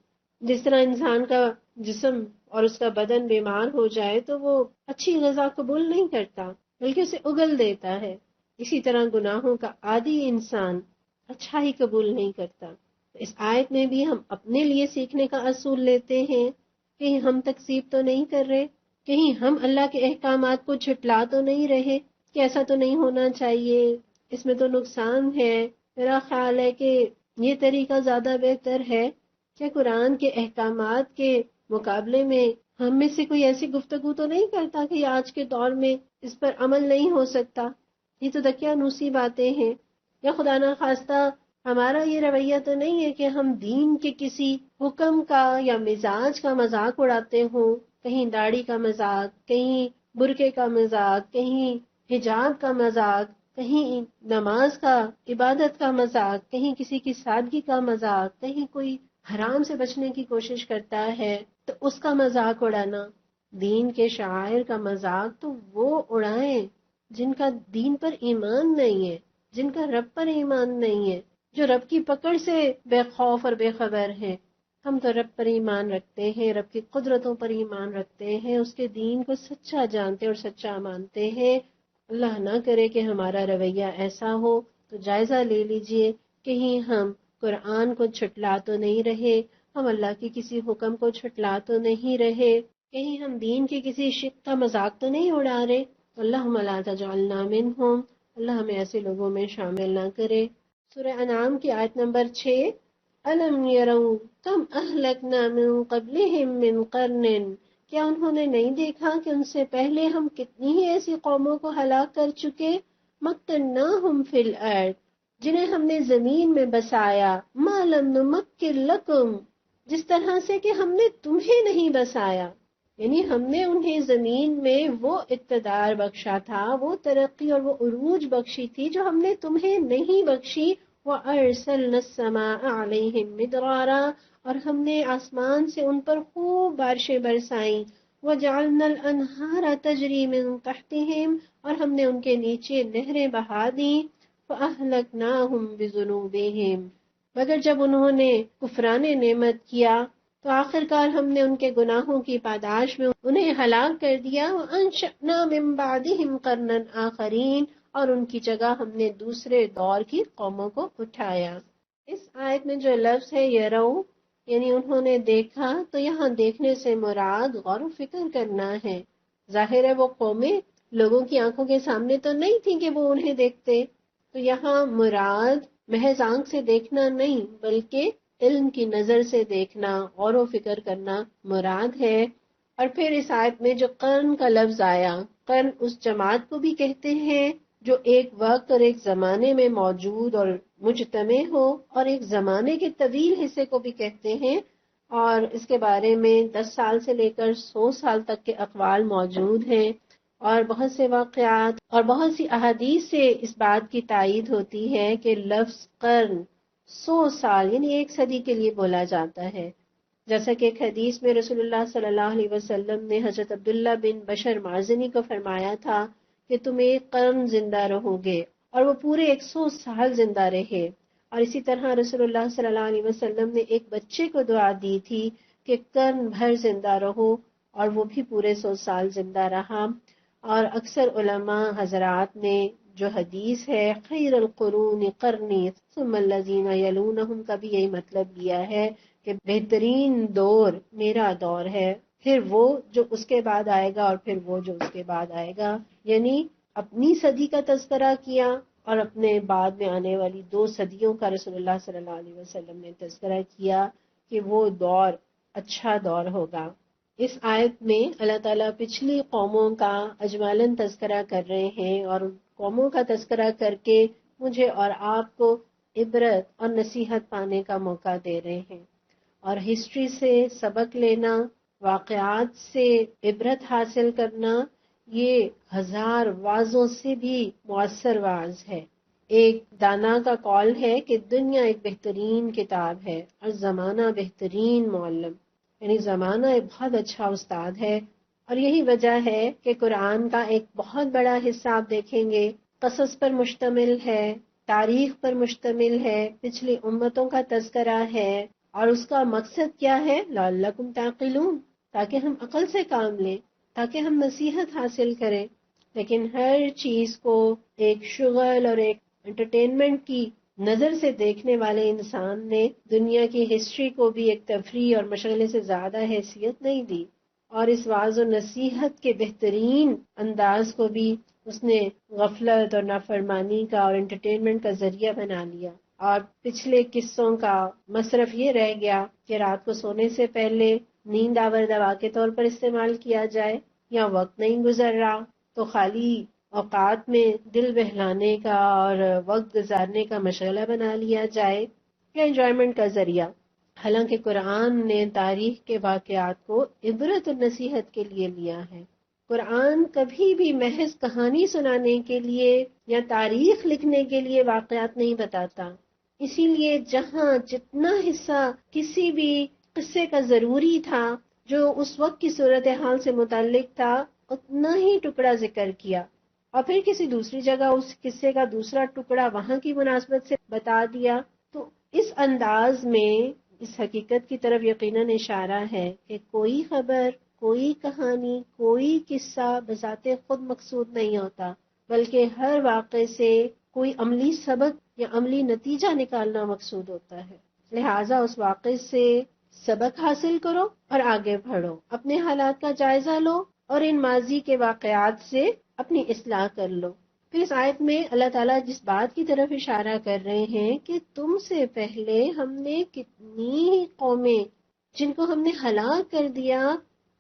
جس طرح انسان کا جسم اور اس کا بدن بیمار ہو جائے تو وہ اچھی غذا قبول نہیں کرتا بلکہ اسے اگل دیتا ہے، اسی طرح گناہوں کا عادی انسان اچھا ہی قبول نہیں کرتا. اس آیت میں بھی ہم اپنے لیے سیکھنے کا اصول لیتے ہیں. کہیں ہم تکذیب تو نہیں کر رہے، کہیں ہم اللہ کے احکامات کو جھٹلا تو نہیں رہے کہ ایسا تو نہیں ہونا چاہیے، اس میں تو نقصان ہے. میرا خیال ہے کہ یہ طریقہ زیادہ بہتر ہے کہ قرآن کے احکامات کے مقابلے میں ہم میں سے کوئی ایسی گفتگو تو نہیں کرتا کہ آج کے دور میں اس پر عمل نہیں ہو سکتا. یہ تو دقیانوسی باتیں ہیں. یا خدا نہ خواستہ ہمارا یہ رویہ تو نہیں ہے کہ ہم دین کے کسی حکم کا یا مزاج کا مذاق اڑاتے ہوں، کہیں داڑھی کا مذاق، کہیں برقعے کا مذاق، کہیں حجاب کا مذاق، کہیں نماز کا، عبادت کا مذاق، کہیں کسی کی سادگی کا مذاق، کہیں کوئی حرام سے بچنے کی کوشش کرتا ہے تو اس کا مذاق اڑانا. دین کے شعائر کا مذاق تو وہ اڑائیں جن کا دین پر ایمان نہیں ہے، جن کا رب پر ایمان نہیں ہے، جو رب کی پکڑ سے بے خوف اور بے خبر ہیں. ہم تو رب پر ایمان رکھتے ہیں، رب کی قدرتوں پر ایمان رکھتے ہیں، اس کے دین کو سچا جانتے اور سچا مانتے ہیں. اللہ نہ کرے کہ ہمارا رویہ ایسا ہو. تو جائزہ لے لیجئے، کہیں ہم قرآن کو چھٹلا تو نہیں رہے، ہم اللہ کے کسی حکم کو چھٹلا تو نہیں رہے، کہیں ہم دین کے کسی شق کا مذاق تو نہیں اڑا رہے. اللہم لا تجعلنا منہم، اللہ ہمیں ایسے لوگوں میں شامل نہ کرے. سورہ انعام کی آیت نمبر 6، الم یروا کم اہلکنا من قبلہم من قرن، کیا انہوں نے نہیں دیکھا کہ ان سے پہلے ہم کتنی ہی ایسی قوموں کو ہلاک کر چکے. مکناہم فی الارض، جنہیں ہم نے زمین میں بسایا. ما لم نمکن لکم، جس طرح سے کہ ہم نے تمہیں نہیں بسایا، یعنی ہم نے انہیں زمین میں وہ اقتدار بخشا تھا، وہ ترقی اور وہ عروج بخشی تھی جو ہم نے تمہیں نہیں بخشی. وَأَرْسَلْنَا السَّمَاءَ عَلَيْهِمْ مِدْرَارًا، اور ہم نے آسمان سے ان پر خوب بارشیں برسائیں. وَجَعَلْنَا الْأَنْهَارَ تَجْرِي مِن تَحْتِهِمْ، اور ہم نے ان کے نیچے نہریں بہا دیں. فَأَهْلَكْنَاهُمْ بِذُنُوبِهِمْ، مگر جب انہوں نے کفران نعمت کیا تو آخرکار ہم نے ان کے گناہوں کی پاداش میں انہیں ہلاک کر دیا. وَأَنشَأْنَا مِن بَعْدِهِمْ قَرْنًا آخَرِينَ، اور ان کی جگہ ہم نے دوسرے دور کی قوموں کو اٹھایا. اس آیت میں جو لفظ ہے یرو، یعنی انہوں نے دیکھا، تو یہاں دیکھنے سے مراد غور و فکر کرنا ہے. ظاہر ہے وہ قومیں لوگوں کی آنکھوں کے سامنے تو نہیں تھی کہ وہ انہیں دیکھتے، تو یہاں مراد محض آنکھ سے دیکھنا نہیں بلکہ علم کی نظر سے دیکھنا، غور و فکر کرنا مراد ہے. اور پھر اس آیت میں جو قرن کا لفظ آیا، قرن اس جماعت کو بھی کہتے ہیں جو ایک وقت اور ایک زمانے میں موجود اور مجتمع ہو، اور ایک زمانے کے طویل حصے کو بھی کہتے ہیں. اور اس کے بارے میں 10 سال سے لے کر 100 سال تک کے اقوال موجود ہیں، اور بہت سے واقعات اور بہت سی احادیث سے اس بات کی تائید ہوتی ہے کہ لفظ قرن 100 سال یعنی 1 صدی کے لیے بولا جاتا ہے. جیسا کہ ایک حدیث میں رسول اللہ صلی اللہ علیہ وسلم نے حضرت عبداللہ بن بشر مازنی کو فرمایا تھا کہ تم 1 قرن زندہ رہو گے، اور وہ پورے 100 سال زندہ رہے. اور اسی طرح رسول اللہ صلی اللہ علیہ وسلم نے ایک بچے کو دعا دی تھی کہ قرن بھر زندہ رہو، اور وہ بھی پورے 100 سال زندہ رہا. اور اکثر علماء حضرات نے جو حدیث ہے خیر القرون قرنی ثم الذین یلونہم کا بھی یہی مطلب لیا ہے کہ بہترین دور میرا دور ہے، پھر وہ جو اس کے بعد آئے گا، اور پھر وہ جو اس کے بعد آئے گا. یعنی اپنی صدی کا تذکرہ کیا اور اپنے بعد میں آنے والی 2 صدیوں کا رسول اللہ صلی اللہ علیہ وسلم نے تذکرہ کیا کہ وہ دور اچھا دور ہوگا. اس آیت میں اللہ تعالیٰ پچھلی قوموں کا اجمالاً تذکرہ کر رہے ہیں، اور قوموں کا تذکرہ کر کے مجھے اور آپ کو عبرت اور نصیحت پانے کا موقع دے رہے ہیں، اور ہسٹری سے سبق لینا، واقعات سے عبرت حاصل کرنا، یہ ہزار وعظوں سے بھی مؤثر واعظ ہے۔ ایک دانا کا قول ہے کہ دنیا ایک بہترین کتاب ہے اور زمانہ بہترین معلم، یعنی زمانہ ایک بہت اچھا استاد ہے۔ اور یہی وجہ ہے کہ قرآن کا ایک بہت بڑا حصہ آپ دیکھیں گے قصص پر مشتمل ہے، تاریخ پر مشتمل ہے، پچھلی امتوں کا تذکرہ ہے، اور اس کا مقصد کیا ہے؟ لعلکم تعقلون، تاکہ ہم عقل سے کام لیں، تاکہ ہم نصیحت حاصل کریں۔ لیکن ہر چیز کو ایک شغل اور ایک انٹرٹینمنٹ کی نظر سے دیکھنے والے انسان نے دنیا کی ہسٹری کو بھی ایک تفریح اور مشغلے سے زیادہ حیثیت نہیں دی، اور اس وعظ و نصیحت کے بہترین انداز کو بھی اس نے غفلت اور نافرمانی کا اور انٹرٹینمنٹ کا ذریعہ بنا لیا، اور پچھلے قصوں کا مصرف یہ رہ گیا کہ رات کو سونے سے پہلے نیند آور دوا کے طور پر استعمال کیا جائے، یا وقت نہیں گزر رہا تو خالی اوقات میں دل بہلانے کا اور وقت گزارنے کا مشغلہ بنا لیا جائے، یا انجوائمنٹ کا ذریعہ۔ حالانکہ قرآن نے تاریخ کے واقعات کو عبرت اور نصیحت کے لیے لیا ہے۔ قرآن کبھی بھی محض کہانی سنانے کے لیے یا تاریخ لکھنے کے لیے واقعات نہیں بتاتا، اسی لیے جہاں جتنا حصہ کسی بھی قصے کا ضروری تھا جو اس وقت کی صورتحال سے متعلق تھا، اتنا ہی ٹکڑا ذکر کیا، اور پھر کسی دوسری جگہ اس قصے کا دوسرا ٹکڑا وہاں کی مناسبت سے بتا دیا۔ تو اس انداز میں اس حقیقت کی طرف یقیناً اشارہ ہے کہ کوئی خبر، کوئی کہانی، کوئی قصہ بذات خود مقصود نہیں ہوتا، بلکہ ہر واقعے سے کوئی عملی سبق یا عملی نتیجہ نکالنا مقصود ہوتا ہے۔ لہٰذا اس واقعے سے سبق حاصل کرو اور آگے بڑھو، اپنے حالات کا جائزہ لو اور ان ماضی کے واقعات سے اپنی اصلاح کر لو۔ پھر اس آیت میں اللہ تعالیٰ جس بات کی طرف اشارہ کر رہے ہیں کہ تم سے پہلے ہم نے کتنی قومیں جن کو ہم نے ہلاک کر دیا،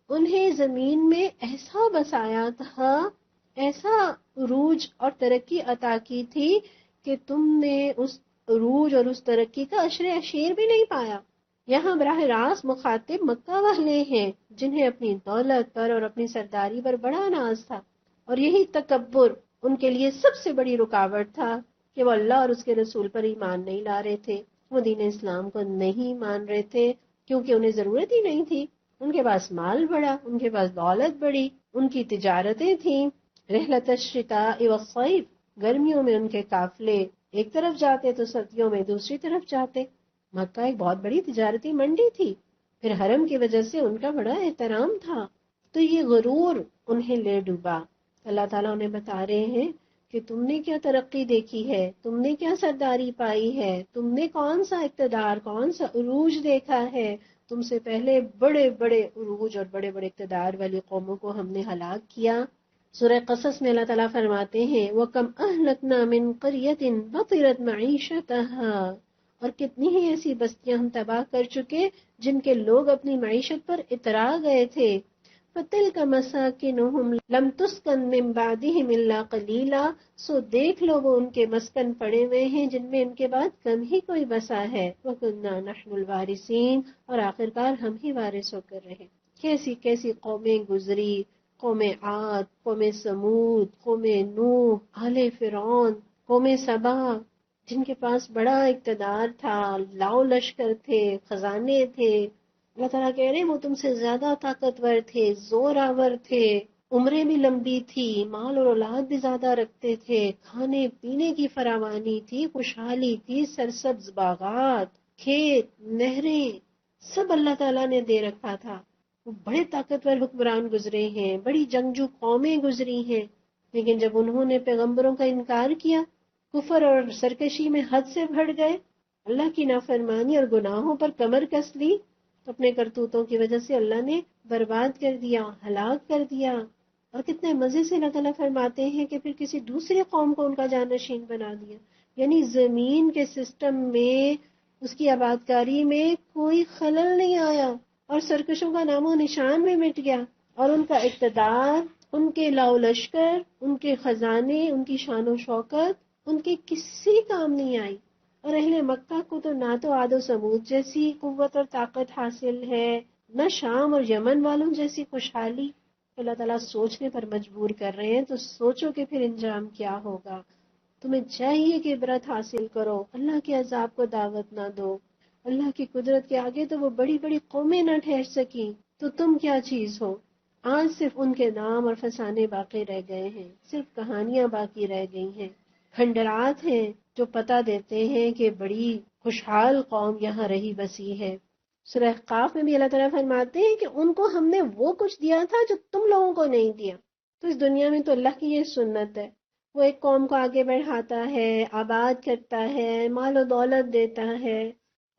انہیں زمین میں ایسا بسایا تھا، ایسا عروج اور ترقی عطا کی تھی کہ تم نے اس عروج اور اس ترقی کا عشر اشیر بھی نہیں پایا۔ یہاں براہ راست مخاطب مکہ والے ہیں جنہیں اپنی دولت پر اور اپنی سرداری پر بڑا ناز تھا، اور یہی تکبر ان کے لیے سب سے بڑی رکاوٹ تھا کہ وہ اللہ اور اس کے رسول پر ایمان نہیں لا رہے تھے، وہ دین اسلام کو نہیں مان رہے تھے، کیونکہ انہیں ضرورت ہی نہیں تھی۔ ان کے پاس مال بڑا، ان کے پاس دولت بڑی، ان کی تجارتیں تھیں، رحلت الشتاء والصیف، گرمیوں میں ان کے قافلے ایک طرف جاتے تو سردیوں میں دوسری طرف جاتے۔ مکہ ایک بہت بڑی تجارتی منڈی تھی، پھر حرم کی وجہ سے ان کا بڑا احترام تھا، تو یہ غرور انہیں لے ڈوبا۔ اللہ تعالیٰ انہیں بتا رہے ہیں کہ تم نے کیا ترقی دیکھی ہے، تم نے کیا سرداری پائی ہے، تم نے کون سا اقتدار، کون سا عروج دیکھا ہے۔ تم سے پہلے بڑے بڑے عروج اور بڑے بڑے اقتدار والی قوموں کو ہم نے ہلاک کیا۔ سورہ قصص میں اللہ تعالیٰ فرماتے ہیں وَكَمْ أَهْلَكْنَا مِنْ قَرْيَةٍ بَطِرَتْ مَعِيشَتَهَا، اور کتنی ہی ایسی بستیاں ہم تباہ کر چکے جن کے لوگ اپنی معیشت پر اترا گئے تھے۔ فَتِلْكَ مَسَاكِنُهُمْ لَمْ تُسْكَنْ مِنْ بَعْدِهِمْ إِلَّا قَلِيلًا، سو دیکھ لو وہ ان کے مسکن پڑے ہوئے ہیں جن میں ان کے بعد کم ہی کوئی بسا ہے۔ وَكُنَّا نَحْنُ الْوَارِثِينَ، اور آخرکار ہم ہی وارث ہو کر رہے۔ کیسی کیسی قومیں گزری، قوم عاد، قوم سمود، قوم نوح، آل فرعون، قوم سبا، جن کے پاس بڑا اقتدار تھا، لاؤ لشکر تھے، خزانے تھے۔ اللہ تعالیٰ کہہ رہے ہیں وہ تم سے زیادہ طاقتور تھے، زور آور تھے، عمریں بھی لمبی تھی، مال اور اولاد بھی زیادہ رکھتے تھے، کھانے پینے کی فراوانی تھی، خوشحالی تھی، سرسبز باغات، کھیت، نہریں، سب اللہ تعالیٰ نے دے رکھا تھا۔ وہ بڑے طاقتور حکمران گزرے ہیں، بڑی جنگجو قومیں گزری ہیں، لیکن جب انہوں نے پیغمبروں کا انکار کیا، کفر اور سرکشی میں حد سے بڑھ گئے، اللہ کی نافرمانی اور گناہوں پر کمر کس لی، تو اپنے کرتوتوں کی وجہ سے اللہ نے برباد کر دیا، ہلاک کر دیا۔ اور کتنے مزے سے اللہ تعالیٰ فرماتے ہیں کہ پھر کسی دوسری قوم کو ان کا جانشین بنا دیا، یعنی زمین کے سسٹم میں، اس کی آبادکاری میں کوئی خلل نہیں آیا، اور سرکشوں کا نام و نشان بھی مٹ گیا، اور ان کا اقتدار، ان کے لاؤ لشکر، ان کے خزانے، ان کی شان و شوکت ان کے کسی کام نہیں آئی۔ اور اہل مکہ کو تو نہ تو عاد و سمود جیسی قوت اور طاقت حاصل ہے، نہ شام اور یمن والوں جیسی خوشحالی۔ اللہ تعالیٰ سوچنے پر مجبور کر رہے ہیں، تو سوچو کہ پھر انجام کیا ہوگا۔ تمہیں چاہیے کہ عبرت حاصل کرو، اللہ کے عذاب کو دعوت نہ دو۔ اللہ کی قدرت کے آگے تو وہ بڑی بڑی قومیں نہ ٹھہر سکیں، تو تم کیا چیز ہو؟ آج صرف ان کے نام اور فسانے باقی رہ گئے ہیں، صرف کہانیاں باقی رہ گئی ہیں، کھنڈرات ہیں جو پتہ دیتے ہیں کہ بڑی خوشحال قوم یہاں رہی بسی ہے۔ سورہ قاف میں بھی اللہ تعالیٰ فرماتے ہیں کہ ان کو ہم نے وہ کچھ دیا تھا جو تم لوگوں کو نہیں دیا۔ تو اس دنیا میں تو اللہ کی یہ سنت ہے، وہ ایک قوم کو آگے بڑھاتا ہے، آباد کرتا ہے، مال و دولت دیتا ہے،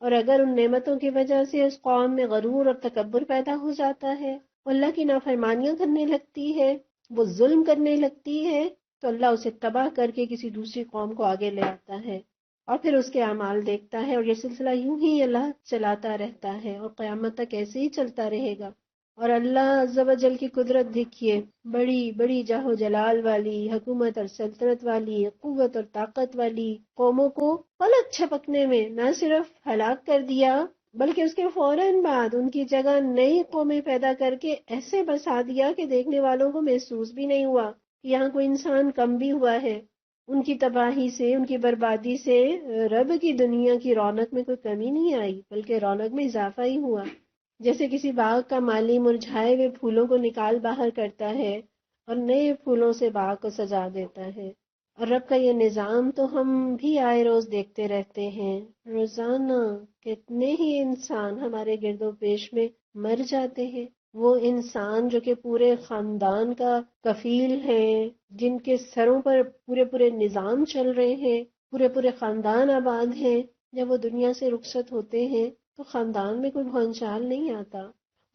اور اگر ان نعمتوں کی وجہ سے اس قوم میں غرور اور تکبر پیدا ہو جاتا ہے، وہ اللہ کی نافرمانیاں کرنے لگتی ہے، وہ ظلم کرنے لگتی ہے، تو اللہ اسے تباہ کر کے کسی دوسری قوم کو آگے لے آتا ہے، اور پھر اس کے اعمال دیکھتا ہے، اور یہ سلسلہ یوں ہی اللہ چلاتا رہتا ہے اور قیامت تک ایسے ہی چلتا رہے گا۔ اور اللہ عز و جل کی قدرت دیکھیے، بڑی بڑی جاہ و جلال والی، حکومت اور سلطنت والی، قوت اور طاقت والی قوموں کو پلک جھپکنے میں نہ صرف ہلاک کر دیا، بلکہ اس کے فوراً بعد ان کی جگہ نئی قومیں پیدا کر کے ایسے بسا دیا کہ دیکھنے والوں کو محسوس بھی نہیں ہوا کہ یہاں کوئی انسان کم بھی ہوا ہے۔ ان کی تباہی سے، ان کی بربادی سے رب کی دنیا کی رونق میں کوئی کمی نہیں آئی، بلکہ رونق میں اضافہ ہی ہوا۔ جیسے کسی باغ کا مالی مرجھائے ہوئے پھولوں کو نکال باہر کرتا ہے اور نئے پھولوں سے باغ کو سجا دیتا ہے، اور رب کا یہ نظام تو ہم بھی آئے روز دیکھتے رہتے ہیں۔ روزانہ کتنے ہی انسان ہمارے گرد و پیش میں مر جاتے ہیں، وہ انسان جو کہ پورے خاندان کا کفیل ہیں، جن کے سروں پر پورے پورے نظام چل رہے ہیں، پورے پورے خاندان آباد ہیں، جب وہ دنیا سے رخصت ہوتے ہیں تو خاندان میں کوئی بھونچال نہیں آتا۔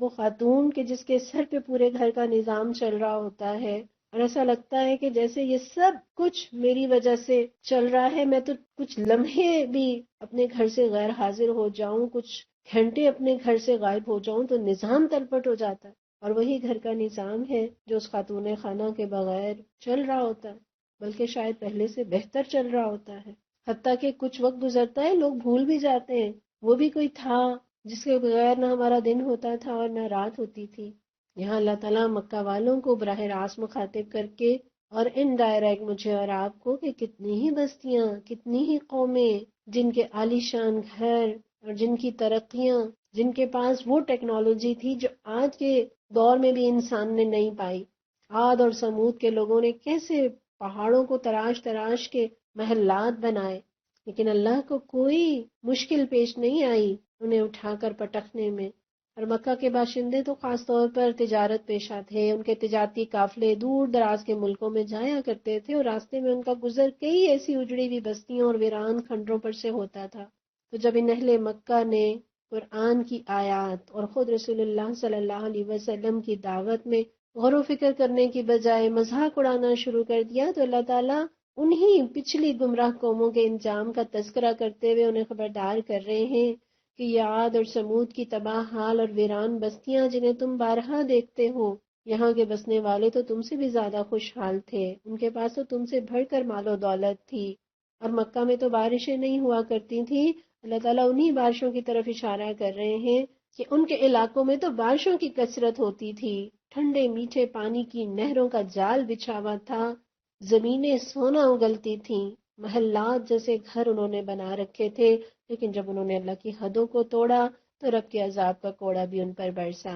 وہ خاتون کہ جس کے سر پہ پورے گھر کا نظام چل رہا ہوتا ہے، اور ایسا لگتا ہے کہ جیسے یہ سب کچھ میری وجہ سے چل رہا ہے، میں تو کچھ لمحے بھی اپنے گھر سے غیر حاضر ہو جاؤں، کچھ گھنٹے اپنے گھر سے غائب ہو جاؤں تو نظام تلپٹ ہو جاتا ہے۔ اور وہی گھر کا نظام ہے جو اس خاتون خانہ کے بغیر چل رہا ہوتا ہے، بلکہ شاید پہلے سے بہتر چل رہا ہوتا ہے۔ حتیٰ کہ کچھ وقت گزرتا ہے لوگ بھول بھی جاتے ہیں وہ بھی کوئی تھا جس کے بغیر نہ ہمارا دن ہوتا تھا اور نہ رات ہوتی تھی۔ یہاں اللہ تعالیٰ مکہ والوں کو براہ راست مخاطب کر کے اور انڈائریکٹ مجھے اور آپ کو کہ کتنی ہی بستیاں، کتنی ہی قومیں جن کے عالیشان گھر اور جن کی ترقیاں، جن کے پاس وہ ٹیکنالوجی تھی جو آج کے دور میں بھی انسان نے نہیں پائی۔ عاد اور سمود کے لوگوں نے کیسے پہاڑوں کو تراش تراش کے محلات بنائے، لیکن اللہ کو کوئی مشکل پیش نہیں آئی انہیں اٹھا کر پٹکنے میں۔ اور مکہ کے باشندے تو خاص طور پر تجارت پیشہ تھے، ان کے تجارتی قافلے دور دراز کے ملکوں میں جایا کرتے تھے، اور راستے میں ان کا گزر کئی ایسی اجڑی ہوئی بستیوں اور ویران کھنڈروں پر سے ہوتا تھا۔ تو جب ان اہل مکہ نے قرآن کی آیات اور خود رسول اللہ صلی اللہ علیہ وسلم کی دعوت میں غور و فکر کرنے کی بجائے مذاق اڑانا شروع کر دیا، تو اللہ تعالیٰ انہی پچھلی گمراہ قوموں کے انجام کا تذکرہ کرتے ہوئے انہیں خبردار کر رہے ہیں کہ یہ عاد اور سمود کی تباہ حال اور ویران بستیاں جنہیں تم بارہا دیکھتے ہو، یہاں کے بسنے والے تو تم سے بھی زیادہ خوشحال تھے، ان کے پاس تو تم سے بڑھ کر مال و دولت تھی، اور مکہ میں تو بارشیں نہیں ہوا کرتی تھیں۔ اللہ تعالیٰ انہی بارشوں کی طرف اشارہ کر رہے ہیں کہ ان کے علاقوں میں تو بارشوں کی کثرت ہوتی تھی، ٹھنڈے میٹھے پانی کی نہروں کا جال بچھا ہوا تھا، زمینیں سونا اگلتی تھیں، محلات جیسے گھر انہوں نے بنا رکھے تھے، لیکن جب انہوں نے اللہ کی حدوں کو توڑا تو رب کے عذاب کا کوڑا بھی ان پر برسا۔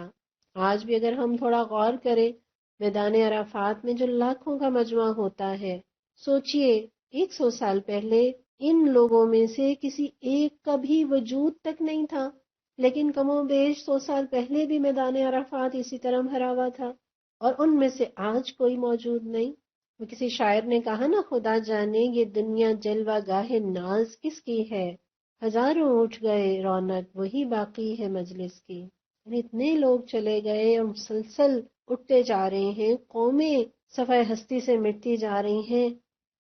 آج بھی اگر ہم تھوڑا غور کریں، میدان عرفات میں جو لاکھوں کا مجمع ہوتا ہے، سوچئے 100 سال پہلے ان لوگوں میں سے کسی ایک کا بھی وجود تک نہیں تھا، لیکن کم و بیش 100 سال پہلے بھی میدان عرفات اسی طرح بھرا ہوا تھا، اور ان میں سے آج کوئی موجود نہیں۔ وہ کسی شاعر نے کہا نا، خدا جانے یہ دنیا جلوہ گاہ ناز کس کی ہے، ہزاروں اٹھ گئے رونق وہی باقی ہے مجلس کی۔ یعنی اتنے لوگ چلے گئے اور مسلسل اٹھتے جا رہے ہیں، قومیں صفحہ ہستی سے مٹتی جا رہی ہیں،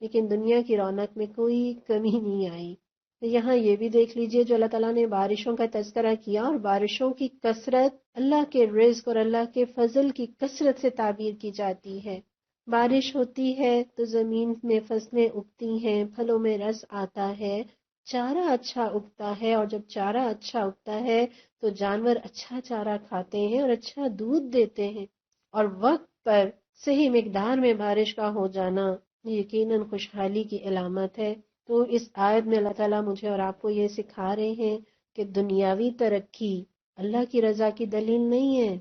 لیکن دنیا کی رونق میں کوئی کمی نہیں آئی۔ یہاں یہ بھی دیکھ لیجئے، جو اللہ تعالیٰ نے بارشوں کا تذکرہ کیا، اور بارشوں کی کثرت اللہ کے رزق اور اللہ کے فضل کی کثرت سے تعبیر کی جاتی ہے۔ بارش ہوتی ہے تو زمین میں فصلیں اگتی ہیں، پھلوں میں رس آتا ہے، چارہ اچھا اگتا ہے، اور جب چارہ اچھا اگتا ہے تو جانور اچھا چارہ کھاتے ہیں اور اچھا دودھ دیتے ہیں، اور وقت پر صحیح مقدار میں بارش کا ہو جانا یقیناً خوشحالی کی علامت ہے۔ تو اس آیت میں اللہ تعالیٰ مجھے اور آپ کو یہ سکھا رہے ہیں کہ دنیاوی ترقی اللہ کی رضا کی دلیل نہیں ہے۔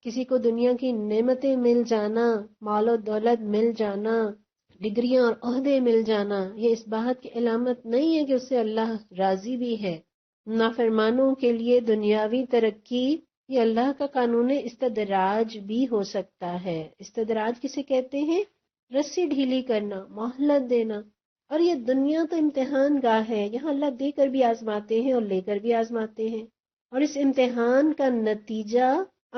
کسی کو دنیا کی نعمتیں مل جانا، مال و دولت مل جانا، ڈگریاں اور عہدے مل جانا، یہ اس بات کی علامت نہیں ہے کہ اس سے اللہ راضی بھی ہے۔ نافرمانوں کے لیے دنیاوی ترقی یہ اللہ کا قانون استدراج بھی ہو سکتا ہے۔ استدراج کسے کہتے ہیں؟ رسی ڈھیلی کرنا، مہلت دینا۔ اور یہ دنیا تو امتحان گاہ ہے، یہاں اللہ دے کر بھی آزماتے ہیں اور لے کر بھی آزماتے ہیں، اور اس امتحان کا نتیجہ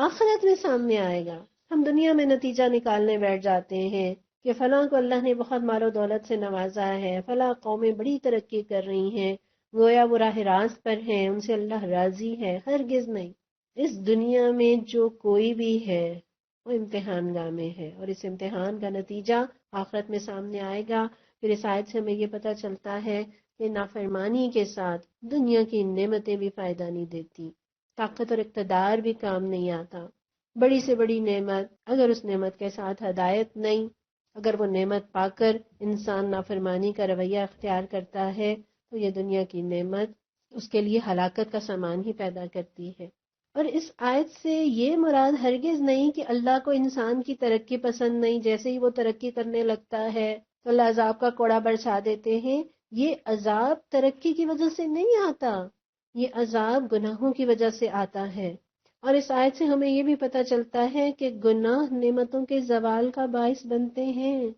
آخرت میں سامنے آئے گا۔ ہم دنیا میں نتیجہ نکالنے بیٹھ جاتے ہیں کہ فلاں کو اللہ نے بہت مال و دولت سے نوازا ہے، فلاں قومیں بڑی ترقی کر رہی ہیں، گویا وہ راہ راست پر ہیں، ان سے اللہ راضی ہے۔ ہرگز نہیں۔ اس دنیا میں جو کوئی بھی ہے وہ امتحان گاہ میں ہے، اور اس امتحان کا نتیجہ آخرت میں سامنے آئے گا۔ پھر اس آیت سے ہمیں یہ پتہ چلتا ہے کہ نافرمانی کے ساتھ دنیا کی نعمتیں بھی فائدہ نہیں دیتی، طاقت اور اقتدار بھی کام نہیں آتا۔ بڑی سے بڑی نعمت اگر اس نعمت کے ساتھ ہدایت نہیں، اگر وہ نعمت پا کر انسان نافرمانی کا رویہ اختیار کرتا ہے تو یہ دنیا کی نعمت اس کے لیے ہلاکت کا سامان ہی پیدا کرتی ہے۔ اور اس آیت سے یہ مراد ہرگز نہیں کہ اللہ کو انسان کی ترقی پسند نہیں، جیسے ہی وہ ترقی کرنے لگتا ہے تو اللہ عذاب کا کوڑا برسا دیتے ہیں۔ یہ عذاب ترقی کی وجہ سے نہیں آتا، یہ عذاب گناہوں کی وجہ سے آتا ہے۔ اور اس آیت سے ہمیں یہ بھی پتہ چلتا ہے کہ گناہ نعمتوں کے زوال کا باعث بنتے ہیں۔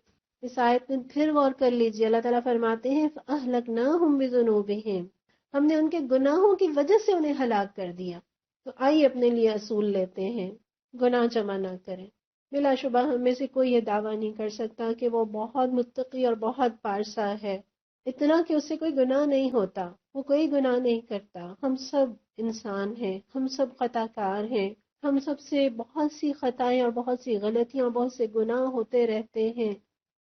اس آیت میں پھر غور کر لیجئے، اللہ تعالیٰ فرماتے ہیں فَأَهْلَكْنَاهُمْ بِذُنُوبِهِمْ، ہم نے ان کے گناہوں کی وجہ سے انہیں ہلاک کر دیا۔ تو آئیے اپنے لیے اصول لیتے ہیں، گناہ جمع نہ کریں۔ بلا شبہ ہم میں سے کوئی یہ دعویٰ نہیں کر سکتا کہ وہ بہت متقی اور بہت پارسا ہے، اتنا کہ اس سے کوئی گناہ نہیں ہوتا، وہ کوئی گناہ نہیں کرتا۔ ہم سب انسان ہیں، ہم سب خطا کار ہیں، ہم سب سے بہت سی خطائیں اور بہت سی غلطیاں اور بہت سے گناہ ہوتے رہتے ہیں،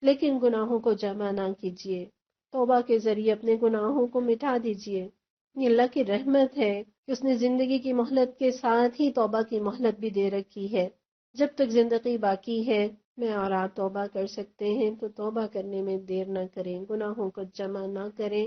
لیکن گناہوں کو جمع نہ کیجیے، توبہ کے ذریعے اپنے گناہوں کو مٹا دیجیے۔ یہ اللہ کی رحمت ہے کہ اس نے زندگی کی مہلت کے ساتھ ہی توبہ کی مہلت بھی دے رکھی ہے۔ جب تک زندگی باقی ہے میں اور آپ توبہ کر سکتے ہیں، تو توبہ کرنے میں دیر نہ کریں، گناہوں کو جمع نہ کریں،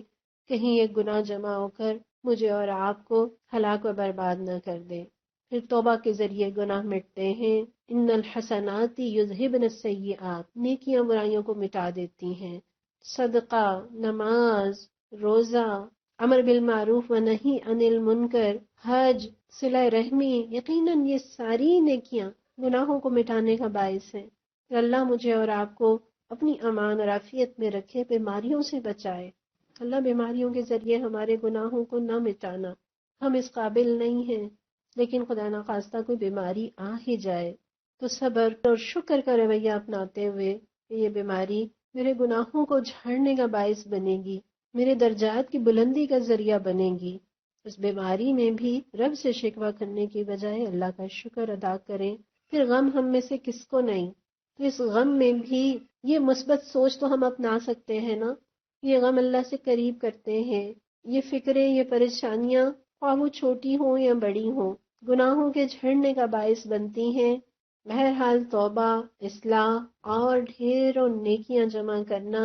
کہیں یہ گناہ جمع ہو کر مجھے اور آپ کو ہلاک و برباد نہ کر دے۔ پھر توبہ کے ذریعے گناہ مٹتے ہیں۔ ان الحسنات یذہبن السیئات، نیکیاں برائیوں کو مٹا دیتی ہیں۔ صدقہ، نماز، روزہ، امر بالمعروف و نہی عن المنکر، حج، صلہ رحمی، یقیناً یہ ساری نیکیاں گناہوں کو مٹانے کا باعث ہے۔ کہ اللہ مجھے اور آپ کو اپنی امان اور عافیت میں رکھے، بیماریوں سے بچائے۔ اللہ بیماریوں کے ذریعے ہمارے گناہوں کو نہ مٹانا، ہم اس قابل نہیں ہیں، لیکن خدا نخواستہ کوئی بیماری آ ہی جائے تو صبر اور شکر کا رویہ اپناتے ہوئے کہ یہ بیماری میرے گناہوں کو جھاڑنے کا باعث بنے گی، میرے درجات کی بلندی کا ذریعہ بنے گی، اس بیماری میں بھی رب سے شکوہ کرنے کی بجائے اللہ کا شکر ادا کریں۔ پھر غم ہم میں سے کس کو نہیں، تو اس غم میں بھی یہ مثبت سوچ تو ہم اپنا سکتے ہیں نا۔ یہ غم اللہ سے قریب کرتے ہیں، یہ فکریں، یہ پریشانیاں خواہ وہ چھوٹی ہوں یا بڑی ہوں، گناہوں کے جھڑنے کا باعث بنتی ہیں۔ بہرحال توبہ، اصلاح اور ڈھیروں نیکیاں جمع کرنا،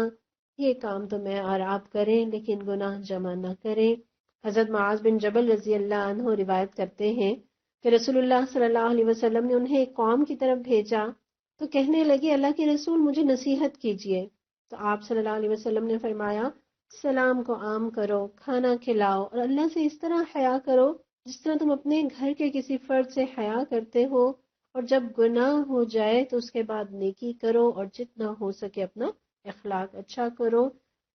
یہ کام تو میں اور آپ کریں، لیکن گناہ جمع نہ کریں۔ حضرت معاذ بن جبل رضی اللہ عنہ روایت کرتے ہیں کہ رسول اللہ صلی اللہ علیہ وسلم نے انہیں ایک قوم کی طرف بھیجا تو کہنے لگے اللہ کے رسول مجھے نصیحت کیجیے۔ تو آپ صلی اللہ علیہ وسلم نے فرمایا سلام کو عام کرو، کھانا کھلاؤ، اور اللہ سے اس طرح حیا کرو جس طرح تم اپنے گھر کے کسی فرد سے حیا کرتے ہو، اور جب گناہ ہو جائے تو اس کے بعد نیکی کرو، اور جتنا ہو سکے اپنا اخلاق اچھا کرو۔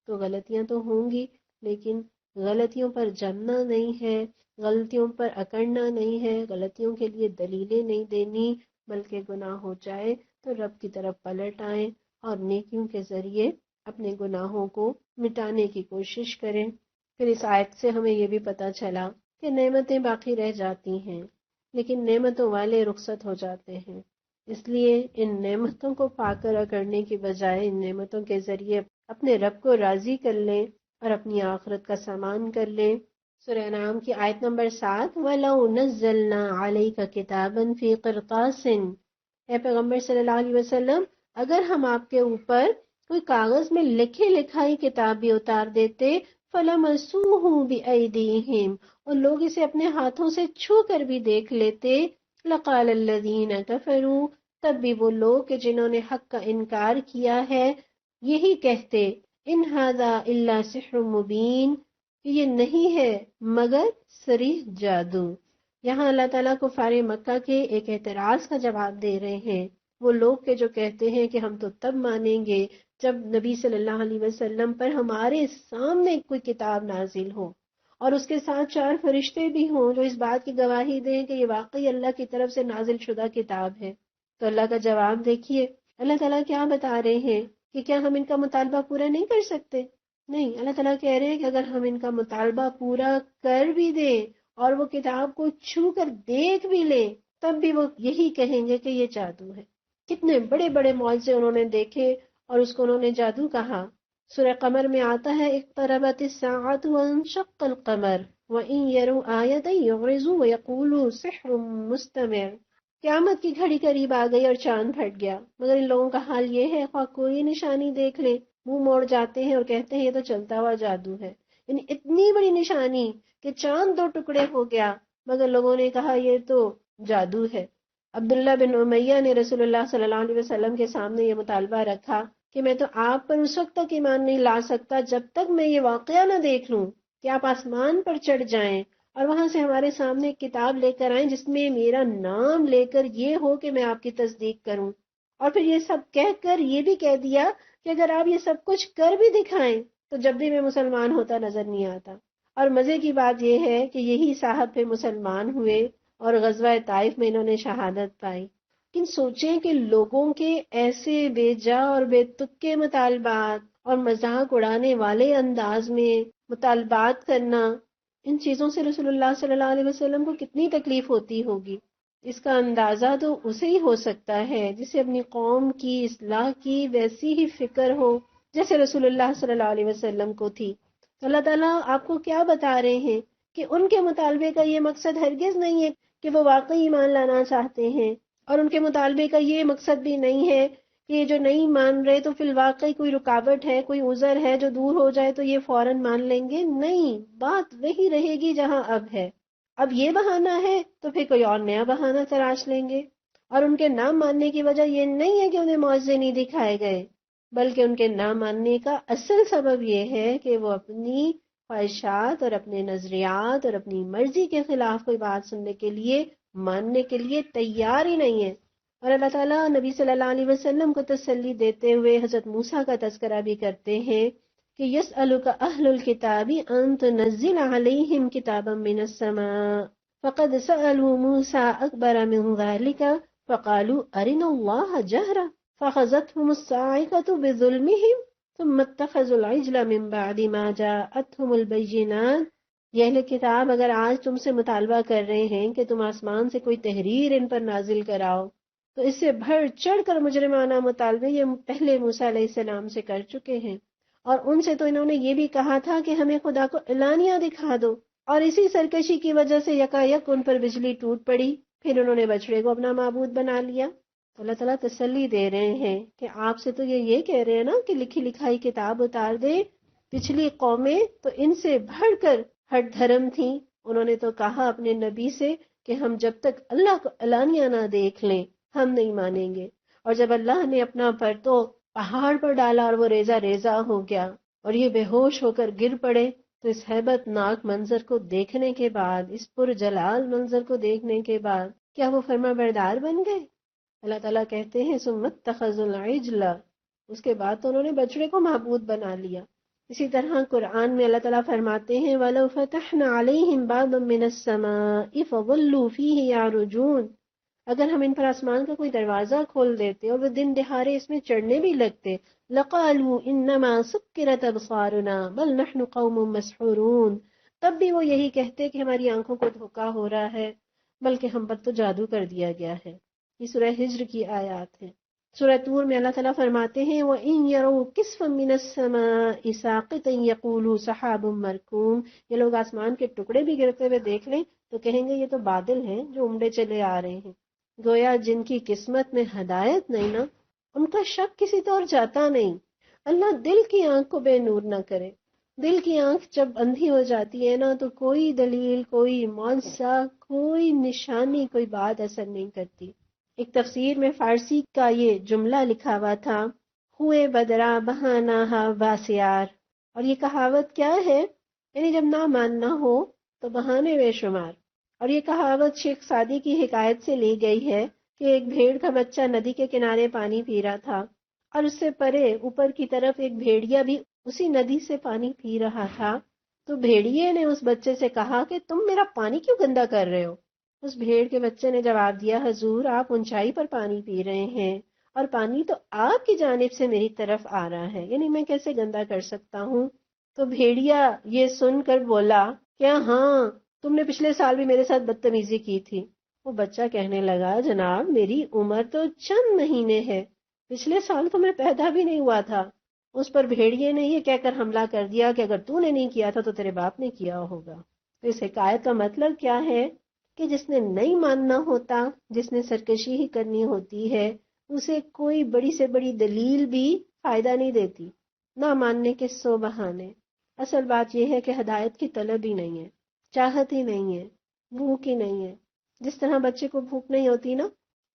تو غلطیاں تو ہوں گی، لیکن غلطیوں پر جمنا نہیں ہے، غلطیوں پر اکڑنا نہیں ہے، غلطیوں کے لیے دلیلیں نہیں دینی، بلکہ گناہ ہو جائے تو رب کی طرف پلٹ آئیں اور نیکیوں کے ذریعے اپنے گناہوں کو مٹانے کی کوشش کریں۔ پھر اس آیت سے ہمیں یہ بھی پتہ چلا کہ نعمتیں باقی رہ جاتی ہیں، لیکن نعمتوں والے رخصت ہو جاتے ہیں۔ اس لیے ان نعمتوں کو پا کر اکڑنے کی بجائے ان نعمتوں کے ذریعے اپنے رب کو راضی کر لیں، اور اپنی آخرت کا سامان کر لیں۔ سورہ انعام کی آیت نمبر 7، وَلَوْ نَزَّلْنَا عَلَيْكَ كِتَابًا فِي قِرْطَاسٍ، اے پیغمبر صلی اللہ علیہ وسلم، اگر ہم آپ کے اوپر کوئی کاغذ میں لکھے لکھائی کتاب بھی اتار دیتے، فَلَمَسُوهُ بِأَيْدِيهِمْ، اور لوگ اسے اپنے ہاتھوں سے چھو کر بھی دیکھ لیتے، لَقَالَ الَّذِينَ كَفَرُوا، تب بھی وہ لوگ کہ جنہوں نے حق کا انکار کیا ہے یہی کہتے، ان هذا الا سحر مبین، کہ یہ نہیں ہے مگر صریح جادو۔ یہاں اللہ تعالیٰ کو کفار مکہ کے ایک اعتراض کا جواب دے رہے ہیں، وہ لوگ کے جو کہتے ہیں کہ ہم تو تب مانیں گے جب نبی صلی اللہ علیہ وسلم پر ہمارے سامنے کوئی کتاب نازل ہو اور اس کے ساتھ 4 فرشتے بھی ہوں جو اس بات کی گواہی دیں کہ یہ واقعی اللہ کی طرف سے نازل شدہ کتاب ہے۔ تو اللہ کا جواب دیکھیے، اللہ تعالیٰ کیا بتا رہے ہیں کہ کیا ہم ان کا مطالبہ پورا نہیں کر سکتے؟ نہیں، اللہ تعالیٰ کہہ رہے ہیں کہ اگر ہم ان کا مطالبہ پورا کر بھی دیں اور وہ کتاب کو چھو کر دیکھ بھی لیں تب بھی وہ یہی کہیں گے کہ یہ جادو ہے۔ کتنے بڑے بڑے معجزے انہوں نے دیکھے اور اس کو انہوں نے جادو کہا۔ سورہ قمر میں آتا ہے اقتربت الساعة وانشق القمر وإن يروا آية يعرضوا ويقولوا سحر مستمر، قیامت کی گھڑی قریب آ گئی اور چاند پھٹ گیا، مگر ان لوگوں کا حال یہ ہے خواہ کوئی نشانی دیکھ لیں منہ موڑ جاتے ہیں اور کہتے ہیں یہ تو چلتا ہوا جادو ہے۔ یعنی اتنی بڑی نشانی کہ چاند 2 ٹکڑے ہو گیا مگر لوگوں نے کہا یہ تو جادو ہے۔ عبداللہ بن امیہ نے رسول اللہ صلی اللہ علیہ وسلم کے سامنے یہ مطالبہ رکھا کہ میں تو آپ پر اس وقت تک ایمان نہیں لا سکتا جب تک میں یہ واقعہ نہ دیکھ لوں کہ آپ آسمان پر چڑھ جائیں اور وہاں سے ہمارے سامنے ایک کتاب لے کر آئیں جس میں میرا نام لے کر یہ ہو کہ میں آپ کی تصدیق کروں، اور پھر یہ سب کہہ کر یہ بھی کہہ دیا کہ اگر آپ یہ سب کچھ کر بھی دکھائیں تو جب بھی میں مسلمان ہوتا نظر نہیں آتا۔ اور مزے کی بات یہ ہے کہ یہی صاحب پہ مسلمان ہوئے اور غزوہ طائف میں انہوں نے شہادت پائی۔ لیکن سوچیں کہ لوگوں کے ایسے بے جا اور بے تک کے مطالبات اور مذاق اڑانے والے انداز میں مطالبات کرنا، ان چیزوں سے رسول اللہ صلی اللہ علیہ وسلم کو کتنی تکلیف ہوتی ہوگی۔ اس کا اندازہ تو اسے ہی ہو سکتا ہے جسے اپنی قوم کی اصلاح کی ویسی ہی فکر ہو جیسے رسول اللہ صلی اللہ علیہ وسلم کو تھی۔ تو اللہ تعالیٰ آپ کو کیا بتا رہے ہیں کہ ان کے مطالبے کا یہ مقصد ہرگز نہیں ہے کہ وہ واقعی ایمان لانا چاہتے ہیں، اور ان کے مطالبے کا یہ مقصد بھی نہیں ہے کہ یہ جو نہیں مان رہے تو فی الواقع کوئی رکاوٹ ہے، کوئی عذر ہے جو دور ہو جائے تو یہ فوراً مان لیں گے۔ نہیں، بات وہی رہے گی جہاں اب ہے۔ اب یہ بہانہ ہے تو پھر کوئی اور نیا بہانہ تراش لیں گے، اور ان کے نہ ماننے کی وجہ یہ نہیں ہے کہ انہیں معجزے نہیں دکھائے گئے، بلکہ ان کے نہ ماننے کا اصل سبب یہ ہے کہ وہ اپنی خواہشات اور اپنے نظریات اور اپنی مرضی کے خلاف کوئی بات سننے کے لیے، ماننے کے لیے تیار ہی نہیں ہے۔ اور اللہ تعالیٰ نبی صلی اللہ علیہ وسلم کو تسلی دیتے ہوئے حضرت موسیٰ کا تذکرہ بھی کرتے ہیں کہ يَسْأَلُكَ أَهْلُ الْكِتَابِ أَن تُنَزِّلَ عَلَيْهِمْ كِتَابًا مِّنَ السَّمَاءِ فَقَدْ سَأَلُوا مُوسَىٰ أَكْبَرَ مِنْ ذَلِكَ فَقَالُوا أَرِنَا اللَّهَ جَهْرَةً فَأَخَذَتْهُمُ الصَّاعِقَةُ بِظُلْمِهِمْ ثُمَّ اتَّخَذُوا الْعِجْلَ مِن بَعْدِ مَا جَاءَتْهُمُ الْبَيِّنَاتُ۔ یہ اہل کتاب اگر آج تم سے مطالبہ کر رہے ہیں کہ تم آسمان سے کوئی تحریر ان پر نازل کراؤ تو اس سے بڑھ چڑھ کر مجرمانہ مطالبے یہ پہلے موسیٰ علیہ السلام سے کر چکے ہیں، اور ان سے تو انہوں نے یہ بھی کہا تھا کہ ہمیں خدا کو اعلانیہ دکھا دو، اور اسی سرکشی کی وجہ سے یکایک ان پر بجلی ٹوٹ پڑی، پھر انہوں نے بچڑے کو اپنا معبود بنا لیا۔ تو اللہ تعالیٰ تسلی دے رہے ہیں کہ آپ سے تو یہ کہہ رہے ہیں نا کہ لکھی لکھائی کتاب اتار دے۔ پچھلی قومیں تو ان سے بڑھ کر ہٹ دھرم تھیں، انہوں نے تو کہا اپنے نبی سے کہ ہم جب تک اللہ کو اعلانیہ نہ دیکھ لیں ہم نہیں مانیں گے، اور جب اللہ نے اپنا پرتو پہاڑ پر ڈالا اور وہ ریزہ ریزہ ہو گیا اور یہ بے ہوش ہو کر گر پڑے تو اس ہیبت ناک منظر کو دیکھنے کے بعد، اس پرجلال منظر کو دیکھنے کے بعد کیا وہ فرما بردار بن گئے؟ اللہ تعالیٰ کہتے ہیں ثم اتخذوا العجل، اس کے بعد تو انہوں نے بچڑے کو معبود بنا لیا۔ اسی طرح قرآن میں اللہ تعالیٰ فرماتے ہیں وَلَوْ فَتَحْنَا عَلَيْهِمْ بَابًا مِّنَ السَّمَاءِ فَظَلُّوا فِيهِ يَعْرُجُونَ، اگر ہم ان پر آسمان کا کوئی دروازہ کھول دیتے اور وہ دن دہارے اس میں چڑھنے بھی لگتے، لَقَالُوا إِنَّمَا سُكِّرَتْ أَبْصَارُنَا بَلْ نَحْنُ قَوْمٌ مَسْحُورُونَ، تب بھی وہ یہی کہتے کہ ہماری آنکھوں کو دھوکا ہو رہا ہے، بلکہ ہم پر تو جادو کر دیا گیا ہے۔ یہ سورہ ہجر کی آیات ہیں۔ سورہ طور میں اللہ تعالیٰ فرماتے ہیں وَإِن يَرَوْا كِسْفًا مِّنَ السَّمَاءِ سَاقِطًا يَقُولُوا سَحَابٌ مَّرْكُومٌ، یہ لوگ آسمان کے ٹکڑے بھی گرتے ہوئے دیکھ لیں تو کہیں گے یہ تو بادل ہیں جو امڑے چلے آ رہے ہیں۔ گویا جن کی قسمت میں ہدایت نہیں نا، ان کا شک کسی طور جاتا نہیں۔ اللہ دل کی آنکھ کو بے نور نہ کرے۔ دل کی آنکھ جب اندھی ہو جاتی ہے نا تو کوئی دلیل، کوئی معجزہ، کوئی نشانی، کوئی بات اثر نہیں کرتی۔ ایک تفسیر میں فارسی کا یہ جملہ لکھا ہوا تھا، ہوئے بدرا بہانہ واسیار، اور یہ کہاوت کیا ہے؟ یعنی جب نہ ماننا ہو تو بہانے بے شمار۔ اور یہ کہاوت شیخ سعدی کی حکایت سے لی گئی ہے کہ ایک بھیڑ کا بچہ ندی کے کنارے پانی پی رہا تھا، اور اس سے پرے اوپر کی طرف ایک بھیڑیا بھی اسی ندی سے پانی پی رہا تھا۔ تو بھیڑیے نے اس بچے سے کہا کہ تم میرا پانی کیوں گندا کر رہے ہو؟ اس بھیڑ کے بچے نے جواب دیا، حضور آپ اونچائی پر پانی پی رہے ہیں اور پانی تو آپ کی جانب سے میری طرف آ رہا ہے، یعنی میں کیسے گندا کر سکتا ہوں؟ تو بھیڑیا یہ سن کر بولا، کیا ہاں تم نے پچھلے سال بھی میرے ساتھ بدتمیزی کی تھی؟ وہ بچہ کہنے لگا، جناب میری عمر تو چند مہینے ہے، پچھلے سال تو میں پیدا بھی نہیں ہوا تھا۔ اس پر بھیڑیے نے یہ کہہ کر حملہ کر دیا کہ اگر تو نے نہیں کیا تھا تو تیرے باپ نے کیا ہوگا۔ تو اس حکایت کا مطلب کیا ہے کہ جس نے نہیں ماننا ہوتا، جس نے سرکشی ہی کرنی ہوتی ہے، اسے کوئی بڑی سے بڑی دلیل بھی فائدہ نہیں دیتی، نہ ماننے کے سو بہانے۔ اصل بات یہ ہے کہ ہدایت کی طلب ہی نہیں ہے، چاہت ہی نہیں ہے، بھوک ہی نہیں ہے۔ جس طرح بچے کو بھوک نہیں ہوتی نا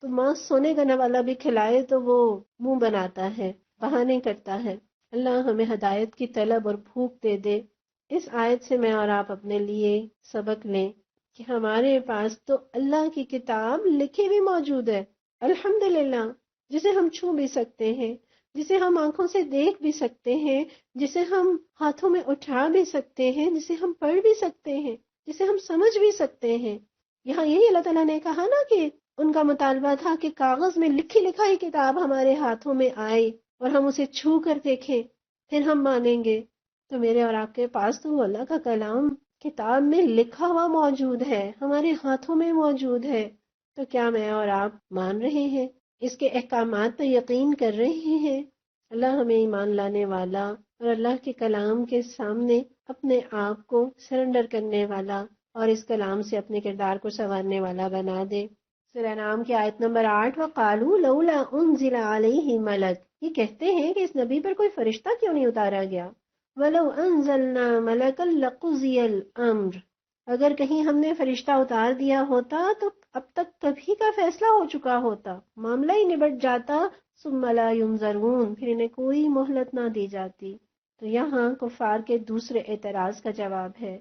تو ماں سونے کا نوالا بھی کھلائے تو وہ منہ بناتا ہے، بہانے کرتا ہے۔ اللہ ہمیں ہدایت کی طلب اور بھوک دے دے۔ اس آیت سے میں اور آپ اپنے لیے سبق لیں کہ ہمارے پاس تو اللہ کی کتاب لکھی بھی موجود ہے، الحمدللہ، جسے ہم چھو بھی سکتے ہیں، جسے ہم آنکھوں سے دیکھ بھی سکتے ہیں، جسے ہم ہاتھوں میں اٹھا بھی سکتے ہیں، جسے ہم پڑھ بھی سکتے ہیں، جسے ہم سمجھ بھی سکتے ہیں۔ یہاں یہی اللہ تعالیٰ نے کہا نا کہ ان کا مطالبہ تھا کہ کاغذ میں لکھی لکھائی کتاب ہمارے ہاتھوں میں آئے اور ہم اسے چھو کر دیکھیں، پھر ہم مانیں گے۔ تو میرے اور آپ کے پاس تو اللہ کا کلام کتاب میں لکھا ہوا موجود ہے، ہمارے ہاتھوں میں موجود ہے، تو کیا میں اور آپ مان رہے ہیں؟ اس کے احکامات پر یقین کر رہے ہیں؟ اللہ ہمیں ایمان لانے والا اور اللہ کے کلام کے سامنے اپنے آپ کو سرنڈر کرنے والا اور اس کلام سے اپنے کردار کو سنوارنے والا بنا دے۔ سورہ نام کی آیت نمبر 8، وَقَالُوا لَوْلَا أُنزِلَ عَلَيْهِ مَلَكٌ، یہ کہتے ہیں کہ اس نبی پر کوئی فرشتہ کیوں نہیں اتارا گیا؟ وَلَوْ أَنزَلْنَا مَلَكًا لَقُضِيَ الْأَمْرُ، اگر کہیں ہم نے فرشتہ اتار دیا ہوتا تو اب تک کبھی کا فیصلہ ہو چکا ہوتا، معاملہ ہی نبٹ جاتا، ثُمَّ لَا يُنظَرُونَ، پھر انہیں کوئی مہلت نہ دی جاتی۔ تو یہاں کفار کے دوسرے اعتراض کا جواب ہے،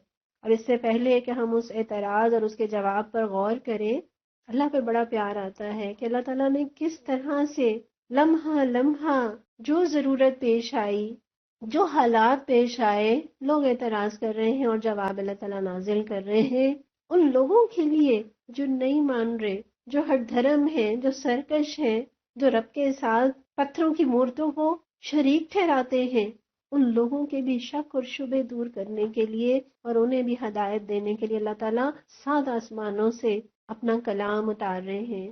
اور اس سے پہلے کہ ہم اس اعتراض اور اس کے جواب پر غور کریں، اللہ پہ بڑا پیار آتا ہے کہ اللہ تعالیٰ نے کس طرح سے لمحہ لمحہ جو ضرورت پیش آئی، جو حالات پیش آئے، لوگ اعتراض کر رہے ہیں اور جواب اللہ تعالیٰ نازل کر رہے ہیں ان لوگوں کے لیے جو نہیں مان رہے، جو ہٹ دھرم ہیں، جو سرکش ہیں، جو رب کے ساتھ پتھروں کی مورتوں کو شریک ٹھہراتے ہیں، ان لوگوں کے بھی شک اور شبے دور کرنے کے لیے اور انہیں بھی ہدایت دینے کے لیے اللہ تعالیٰ 7 آسمانوں سے اپنا کلام اتار رہے ہیں،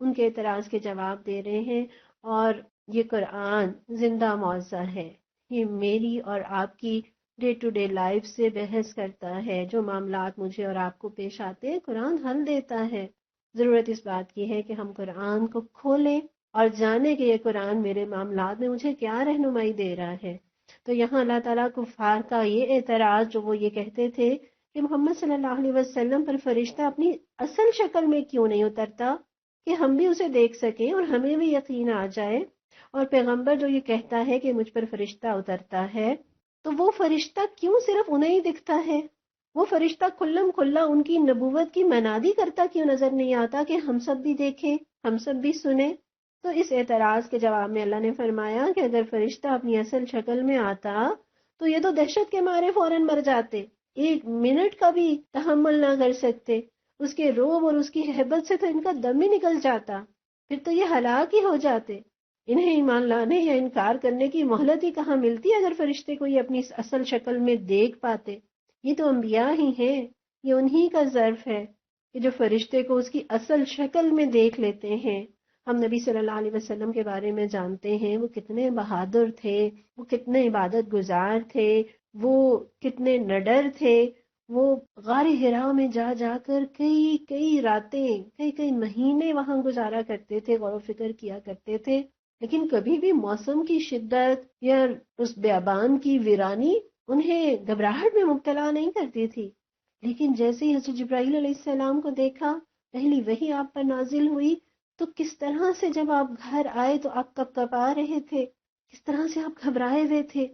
ان کے اعتراض کے جواب دے رہے ہیں۔ اور یہ قرآن زندہ معجزہ ہے، یہ میری اور آپ کی ڈے ٹو ڈے لائف سے بحث کرتا ہے، جو معاملات مجھے اور آپ کو پیش آتے ہیں قرآن حل دیتا ہے۔ ضرورت اس بات کی ہے کہ ہم قرآن کو کھولیں اور جانیں کہ یہ قرآن میرے معاملات میں مجھے کیا رہنمائی دے رہا ہے۔ تو یہاں اللہ تعالیٰ کفار کا یہ اعتراض جو وہ یہ کہتے تھے کہ محمد صلی اللہ علیہ وسلم پر فرشتہ اپنی اصل شکل میں کیوں نہیں اترتا کہ ہم بھی اسے دیکھ سکیں اور ہمیں بھی یقین آ جائے، اور پیغمبر جو یہ کہتا ہے کہ مجھ پر فرشتہ اترتا ہے تو وہ فرشتہ کیوں صرف انہیں ہی دکھتا ہے؟ وہ فرشتہ کھلم کھلا ان کی نبوت کی منادی کرتا کیوں نظر نہیں آتا کہ ہم سب بھی دیکھیں، ہم سب بھی سنیں؟ تو اس اعتراض کے جواب میں اللہ نے فرمایا کہ اگر فرشتہ اپنی اصل شکل میں آتا تو یہ تو دہشت کے مارے فوراً مر جاتے، 1 منٹ کا بھی تحمل نہ کر سکتے، اس کے روب اور اس کی ہیبت سے تو ان کا دم ہی نکل جاتا، پھر تو یہ ہلاک ہی ہو جاتے۔ انہیں ایمان لانے یا انکار کرنے کی مہلت ہی کہاں ملتی اگر فرشتے کو یہ اپنی اصل شکل میں دیکھ پاتے؟ یہ تو انبیاء ہی ہیں، یہ انہی کا ظرف ہے کہ جو فرشتے کو اس کی اصل شکل میں دیکھ لیتے ہیں۔ ہم نبی صلی اللہ علیہ وسلم کے بارے میں جانتے ہیں وہ کتنے بہادر تھے، وہ کتنے عبادت گزار تھے، وہ کتنے نڈر تھے۔ وہ غار حرا میں جا جا کر کئی کئی راتیں، کئی کئی مہینے وہاں گزارا کرتے تھے، غور و فکر کیا کرتے تھے، لیکن کبھی بھی موسم کی شدت یا اس بیابان کی ویرانی انہیں گھبراہٹ میں مبتلا نہیں کرتی تھی۔ لیکن جیسے ہی حضرت جبرائیل علیہ السلام کو دیکھا، پہلی وحی آپ پر نازل ہوئی، تو کس طرح سے جب آپ گھر آئے تو آپ کب کب آ رہے تھے، کس طرح سے آپ گھبرائے ہوئے تھے،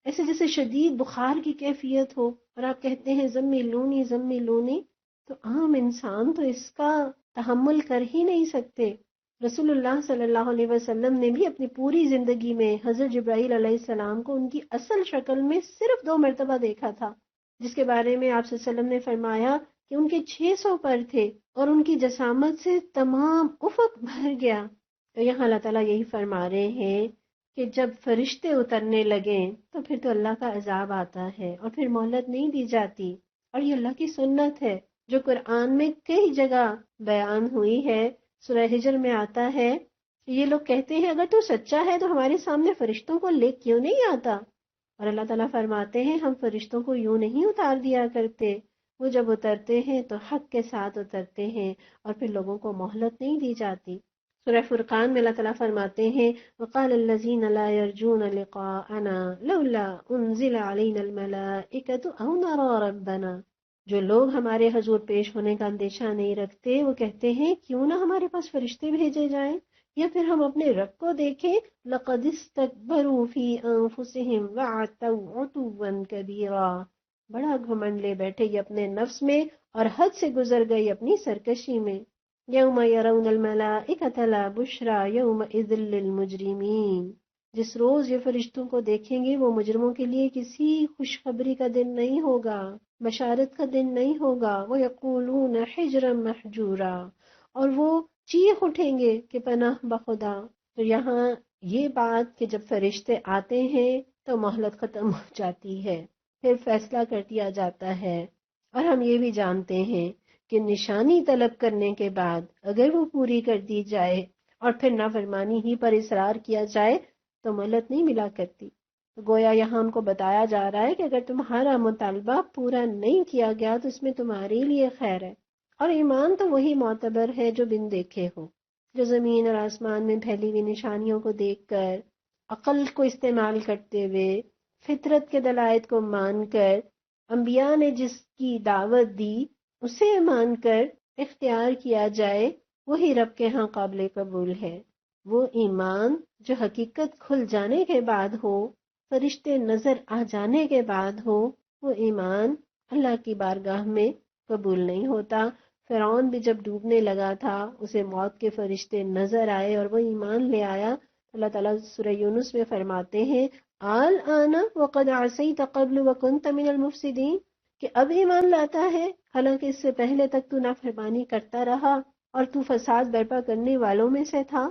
ایسے جیسے شدید بخار کی کیفیت ہو، اور آپ کہتے ہیں زمی لونی زمی لونی، تو عام انسان تو اس کا تحمل کر ہی نہیں سکتے۔ رسول اللہ صلی اللہ علیہ وسلم نے بھی اپنی پوری زندگی میں حضرت جبرائیل علیہ السلام کو ان کی اصل شکل میں صرف 2 مرتبہ دیکھا تھا، جس کے بارے میں آپ صلی اللہ علیہ وسلم نے فرمایا کہ ان کے 600 پر تھے اور ان کی جسامت سے تمام افق بھر گیا۔ تو یہاں اللہ تعالیٰ یہی فرما رہے ہیں کہ جب فرشتے اترنے لگیں تو پھر تو اللہ کا عذاب آتا ہے اور پھر مہلت نہیں دی جاتی، اور یہ اللہ کی سنت ہے جو قرآن میں کئی جگہ بیان ہوئی ہے۔ سورہ ہجر میں آتا ہے کہ یہ لوگ کہتے ہیں اگر تو سچا ہے تو ہمارے سامنے فرشتوں کو لے کیوں نہیں آتا، اور اللہ تعالیٰ فرماتے ہیں ہم فرشتوں کو یوں نہیں اتار دیا کرتے، وہ جب اترتے ہیں تو حق کے ساتھ اترتے ہیں اور پھر لوگوں کو مہلت نہیں دی جاتی۔ سورہ فرقان میں اللہ تعالیٰ فرماتے ہیں وَقَالَ الَّذِينَ لَا يَرْجُونَ لِقَاءَنَا لَوْلَا أُنزِلَ عَلَيْنَا الْمَلَائِكَةُ أَوْ نَرَىٰ رَبَّنَا، جو لوگ ہمارے حضور پیش ہونے کا اندیشہ نہیں رکھتے وہ کہتے ہیں کیوں نہ ہمارے پاس فرشتے بھیجے جائیں یا پھر ہم اپنے رب کو دیکھیں۔ لَقَدِ اسْتَكْبَرُوا فِي أَنفُسِهِمْ وَعَتَوْا عُتُوًّا كَبِيرًا، بڑا گھمنڈ لے بیٹھے یہ اپنے نفس میں اور حد سے گزر گئی اپنی سرکشی میں۔ یوم یرون الملائکۃ لا بشری یومئذ للمجرمین، جس روز یہ فرشتوں کو دیکھیں گے وہ مجرموں کے لیے کسی خوشخبری کا دن نہیں ہوگا، بشارت کا دن نہیں ہوگا۔ وَيَقُولُونَ حِجْرًا مَحْجُورًا، اور وہ چیخ اٹھیں گے کہ پناہ بخدا۔ تو یہاں یہ بات کہ جب فرشتے آتے ہیں تو مہلت ختم ہو جاتی ہے، پھر فیصلہ کر دیا جاتا ہے۔ اور ہم یہ بھی جانتے ہیں کہ نشانی طلب کرنے کے بعد اگر وہ پوری کر دی جائے اور پھر نافرمانی ہی پر اصرار کیا جائے تو مہلت نہیں ملا کرتی۔ گویا یہاں ان کو بتایا جا رہا ہے کہ اگر تمہارا مطالبہ پورا نہیں کیا گیا تو اس میں تمہارے لیے خیر ہے، اور ایمان تو وہی معتبر ہے جو بن دیکھے ہو، جو زمین اور آسمان میں پھیلی ہوئی نشانیوں کو دیکھ کر، عقل کو استعمال کرتے ہوئے، فطرت کے دلائل کو مان کر، انبیاء نے جس کی دعوت دی اسے مان کر اختیار کیا جائے، وہی رب کے ہاں قابل قبول ہے۔ وہ ایمان جو حقیقت کھل جانے کے بعد ہو، فرشتے نظر آ جانے کے بعد ہو، وہ ایمان اللہ کی بارگاہ میں قبول نہیں ہوتا۔ فرعون بھی جب ڈوبنے لگا تھا اسے موت کے فرشتے نظر آئے اور وہ ایمان لے آیا۔ اللہ تعالیٰ سورہ یونس میں فرماتے ہیں الآن وقد عصیت قبل وکنت من المفسدین، کہ اب ایمان لاتا ہے حالانکہ اس سے پہلے تک تو نافرمانی کرتا رہا اور تو فساد برپا کرنے والوں میں سے تھا۔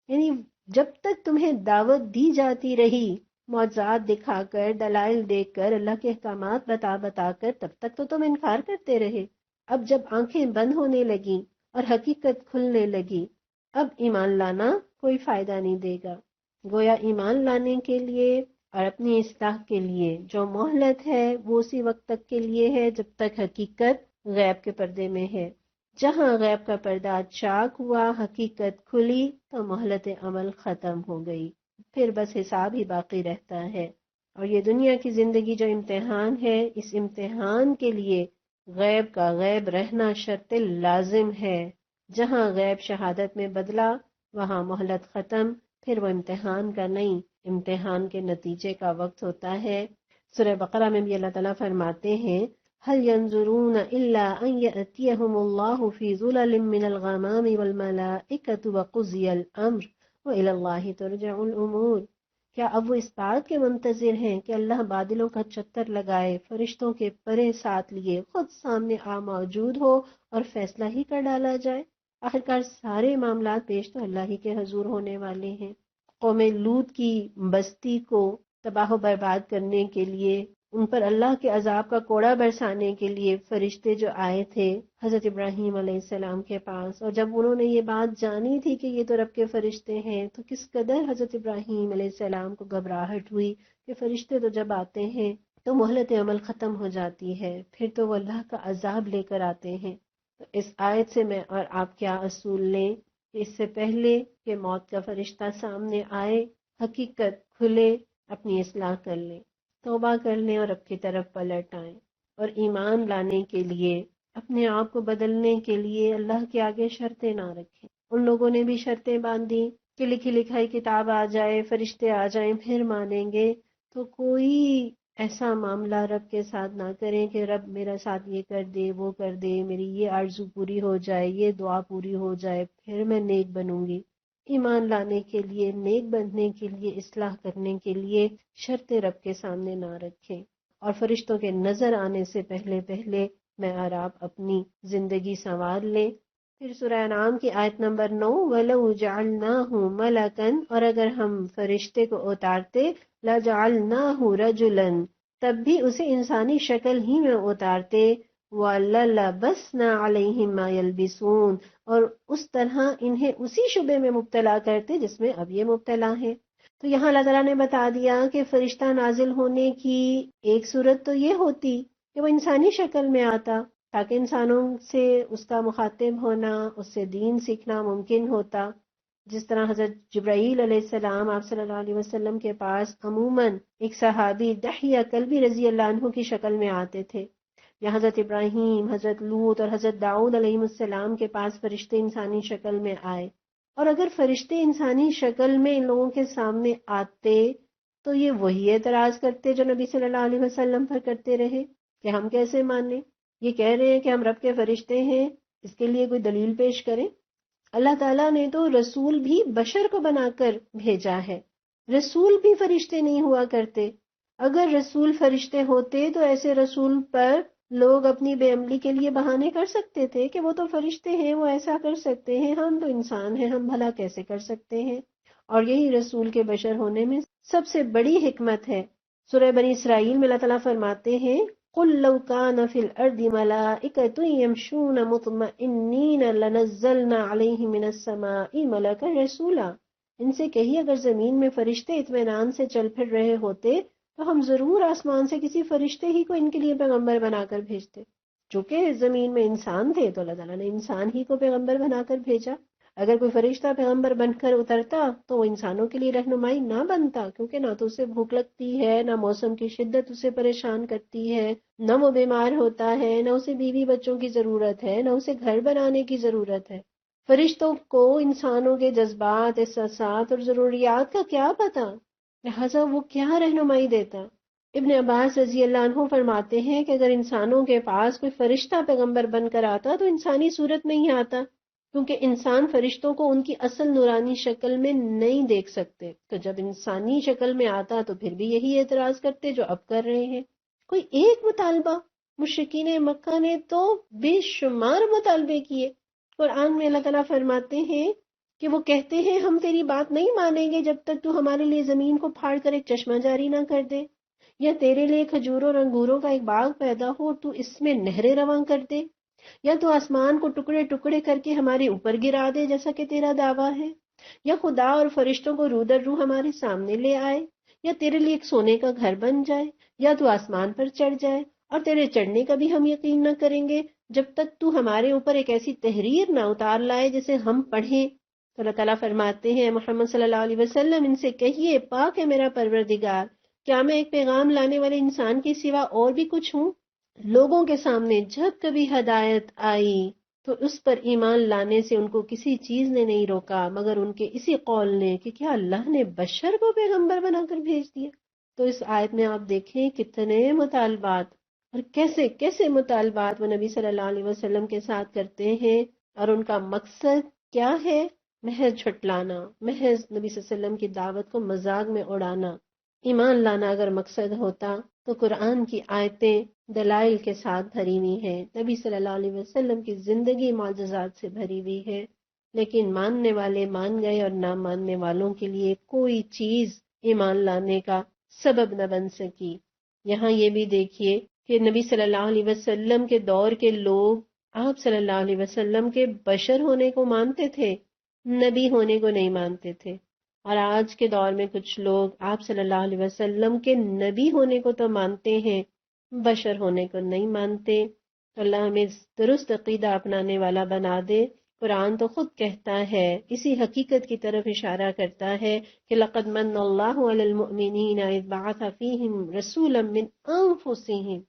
یعنی جب تک تمہیں دعوت دی جاتی رہی معجزات دکھا کر، دلائل دے کر، اللہ کے احکامات بتا کر، تب تک تو تم انکار کرتے رہے۔ اب جب آنکھیں بند ہونے لگیں اور حقیقت کھلنے لگی، اب ایمان لانا کوئی فائدہ نہیں دے گا۔ گویا ایمان لانے کے لیے اور اپنی اصلاح کے لیے جو مہلت ہے وہ اسی وقت تک کے لیے ہے جب تک حقیقت غیب کے پردے میں ہے۔ جہاں غیب کا پردہ چاک ہوا، حقیقت کھلی، تو مہلت عمل ختم ہو گئی، پھر بس حساب ہی باقی رہتا ہے۔ اور یہ دنیا کی زندگی جو امتحان ہے، اس امتحان کے لیے غیب کا غیب رہنا شرط لازم ہے۔ جہاں غیب شہادت میں بدلا وہاں مہلت ختم، پھر وہ امتحان کا نہیں، امتحان کے نتیجے کا وقت ہوتا ہے۔ سورہ بقرہ میں بھی اللہ تعالیٰ فرماتے ہیں هل ينظرون إلا أن يأتيهم الله في ظلل من الغمام والملائكة وقضي الأمر وإلى الله ترجع الأمور، کیا اب وہ اس بات کے منتظر ہیں کہ اللہ بادلوں کا چتر لگائے، فرشتوں کے پرے ساتھ لیے خود سامنے موجود ہو اور فیصلہ ہی کر ڈالا جائے؟ آخرکار سارے معاملات پیش تو اللہ ہی کے حضور ہونے والے ہیں۔ قوم لوط کی بستی کو تباہ و برباد کرنے کے لیے ان پر اللہ کے عذاب کا کوڑا برسانے کے لیے فرشتے جو آئے تھے حضرت ابراہیم علیہ السلام کے پاس، اور جب انہوں نے یہ بات جانی تھی کہ یہ تو رب کے فرشتے ہیں، تو کس قدر حضرت ابراہیم علیہ السلام کو گھبراہٹ ہوئی کہ فرشتے تو جب آتے ہیں تو مہلت عمل ختم ہو جاتی ہے، پھر تو وہ اللہ کا عذاب لے کر آتے ہیں۔ تو اس آیت سے میں اور آپ کیا اصول لیں کہ اس سے پہلے کہ موت کا فرشتہ سامنے آئے، حقیقت کھلے، اپنی اصلاح کر لیں، توبہ کر لیں اور رب کی طرف پلٹ آئیں، اور ایمان لانے کے لیے، اپنے آپ کو بدلنے کے لیے اللہ کے آگے شرطیں نہ رکھیں۔ ان لوگوں نے بھی شرطیں باندھی کہ لکھی لکھائی کتاب آ جائے، فرشتے آ جائیں پھر مانیں گے۔ تو کوئی ایسا معاملہ رب کے ساتھ نہ کریں کہ رب میرا ساتھ یہ کر دے، وہ کر دے، میری یہ آرزو پوری ہو جائے، یہ دعا پوری ہو جائے، پھر میں نیک بنوں گی۔ ایمان لانے کے لیے، نیک بننے کے لیے، اصلاح کرنے کے لیے شرطیں رب کے سامنے نہ رکھیں، اور فرشتوں کے نظر آنے سے پہلے پہلے میں اور آپ اپنی زندگی سنوار لیں۔ پھر سورہ انعام کی آیت نمبر 9، وَلَوْ جَعَلْنَاهُ مَلَكًا، اور اگر ہم فرشتے کو اتارتے، لَجَعَلْنَاهُ رَجُلًا، تب بھی اسے انسانی شکل ہی میں اتارتے، وَلَلَبَسْنَا عَلَيْهِمْ مَا يَلْبِسُونَ، اور اس طرح انہیں اسی شبے میں مبتلا کرتے جس میں اب یہ مبتلا ہیں۔ تو یہاں اللہ تعالیٰ نے بتا دیا کہ فرشتہ نازل ہونے کی ایک صورت تو یہ ہوتی کہ وہ انسانی شکل میں آتا، تاکہ انسانوں سے اس کا مخاطب ہونا، اس سے دین سیکھنا ممکن ہوتا۔ جس طرح حضرت جبرائیل علیہ السلام آپ صلی اللہ علیہ وسلم کے پاس عموماً ایک صحابی دحیہ کلبی رضی اللہ عنہ کی شکل میں آتے تھے، یا حضرت ابراہیم، حضرت لوط اور حضرت داؤد علیہ السلام کے پاس فرشتے انسانی شکل میں آئے۔ اور اگر فرشتے انسانی شکل میں ان لوگوں کے سامنے آتے تو یہ وہی اعتراض کرتے جو نبی صلی اللہ علیہ وسلم پر کرتے رہے کہ ہم کیسے مانیں، یہ کہہ رہے ہیں کہ ہم رب کے فرشتے ہیں، اس کے لیے کوئی دلیل پیش کریں۔ اللہ تعالیٰ نے تو رسول بھی بشر کو بنا کر بھیجا ہے، رسول بھی فرشتے نہیں ہوا کرتے۔ اگر رسول فرشتے ہوتے تو ایسے رسول پر لوگ اپنی بے عملی کے لیے بہانے کر سکتے تھے کہ وہ تو فرشتے ہیں، وہ ایسا کر سکتے ہیں، ہم تو انسان ہیں، ہم بھلا کیسے کر سکتے ہیں۔ اور یہی رسول کے بشر ہونے میں سب سے بڑی حکمت ہے۔ سورہ بنی اسرائیل میں اللہ تعالیٰ فرماتے ہیں، قُل لَوْ كَانَ فِي الْأَرْضِ مَلَائِكَةٌ يَمْشُونَ مُطْمَئِنِّينَ لَنَزَّلْنَا عَلَيْهِم مِّنَ السَّمَاءِ مَلَكًا رَّسُولًا، ان سے کہیے اگر زمین میں فرشتے اطمینان سے چل پھر رہے ہوتے تو ہم ضرور آسمان سے کسی فرشتے ہی کو ان کے لیے پیغمبر بنا کر بھیجتے۔ چونکہ زمین میں انسان تھے تو اللہ تعالیٰ نے انسان ہی کو پیغمبر بنا کر بھیجا۔ اگر کوئی فرشتہ پیغمبر بن کر اترتا تو وہ انسانوں کے لیے رہنمائی نہ بنتا، کیونکہ نہ تو اسے بھوک لگتی ہے، نہ موسم کی شدت اسے پریشان کرتی ہے، نہ وہ بیمار ہوتا ہے، نہ اسے بیوی بچوں کی ضرورت ہے، نہ اسے گھر بنانے کی ضرورت ہے۔ فرشتوں کو انسانوں کے جذبات، احساسات اور ضروریات کا کیا پتہ، لہذا وہ کیا رہنمائی دیتا۔ ابن عباس رضی اللہ عنہ فرماتے ہیں کہ اگر انسانوں کے پاس کوئی فرشتہ پیغمبر بن کر آتا تو انسانی صورت میں ہی آتا، کیونکہ انسان فرشتوں کو ان کی اصل نورانی شکل میں نہیں دیکھ سکتے، تو جب انسانی شکل میں آتا تو پھر بھی یہی اعتراض کرتے جو اب کر رہے ہیں۔ کوئی ایک مطالبہ، مشرکین مکہ نے تو بے شمار مطالبے کیے۔ قرآن میں اللہ تعالیٰ فرماتے ہیں کہ وہ کہتے ہیں ہم تیری بات نہیں مانیں گے جب تک تو ہمارے لیے زمین کو پھاڑ کر ایک چشمہ جاری نہ کر دے، یا تیرے لیے کھجوروں اور انگوروں کا ایک باغ پیدا ہو تو اس میں نہریں رواں کر دے، یا تو آسمان کو ٹکڑے ٹکڑے کر کے ہمارے اوپر گرا دے جیسا کہ تیرا دعویٰ ہے، یا خدا اور فرشتوں کو رو در رو ہمارے سامنے لے آئے، یا تیرے لیے ایک سونے کا گھر بن جائے، یا تو آسمان پر چڑھ جائے، اور تیرے چڑھنے کا بھی ہم یقین نہ کریں گے جب تک تو ہمارے اوپر ایک ایسی تحریر نہ اتار لائے جسے ہم پڑھیں۔ تو اللہ تعالیٰ فرماتے ہیں محمد صلی اللہ علیہ وسلم ان سے کہیے پاک ہے میرا پروردگار، کیا میں ایک پیغام لانے والے انسان کے سوا اور بھی کچھ ہوں؟ لوگوں کے سامنے جب کبھی ہدایت آئی تو اس پر ایمان لانے سے ان کو کسی چیز نے نہیں روکا مگر ان کے اسی قول نے کہ کیا اللہ نے بشر کو پیغمبر بنا کر بھیج دیا۔ تو اس آیت میں آپ دیکھیں کتنے مطالبات اور کیسے کیسے مطالبات وہ نبی صلی اللہ علیہ وسلم کے ساتھ کرتے ہیں، اور ان کا مقصد کیا ہے؟ محض جھٹلانا، محض نبی صلی اللہ علیہ وسلم کی دعوت کو مذاق میں اڑانا۔ ایمان لانا اگر مقصد ہوتا تو قرآن کی آیتیں دلائل کے ساتھ بھری ہوئی ہیں، نبی صلی اللہ علیہ وسلم کی زندگی معجزات سے بھری ہوئی ہے، لیکن ماننے والے مان گئے اور نہ ماننے والوں کے لیے کوئی چیز ایمان لانے کا سبب نہ بن سکی۔ یہاں یہ بھی دیکھیے کہ نبی صلی اللہ علیہ وسلم کے دور کے لوگ آپ صلی اللہ علیہ وسلم کے بشر ہونے کو مانتے تھے، نبی ہونے کو نہیں مانتے تھے. اور آج کے دور میں کچھ لوگ آپ صلی اللہ علیہ وسلم کے نبی ہونے کو تو مانتے ہیں، بشر ہونے کو نہیں مانتے. تو اللہ ہمیں درست عقیدہ اپنانے والا بنا دے. قرآن تو خود کہتا ہے، اسی حقیقت کی طرف اشارہ کرتا ہے کہ لَقَدْ مَنَّ اللَّهُ عَلَى الْمُؤْمِنِينَ إِذْ بَعَثَ فِيهِمْ رَسُولًا مِّنْ أَنفُسِهِمْ.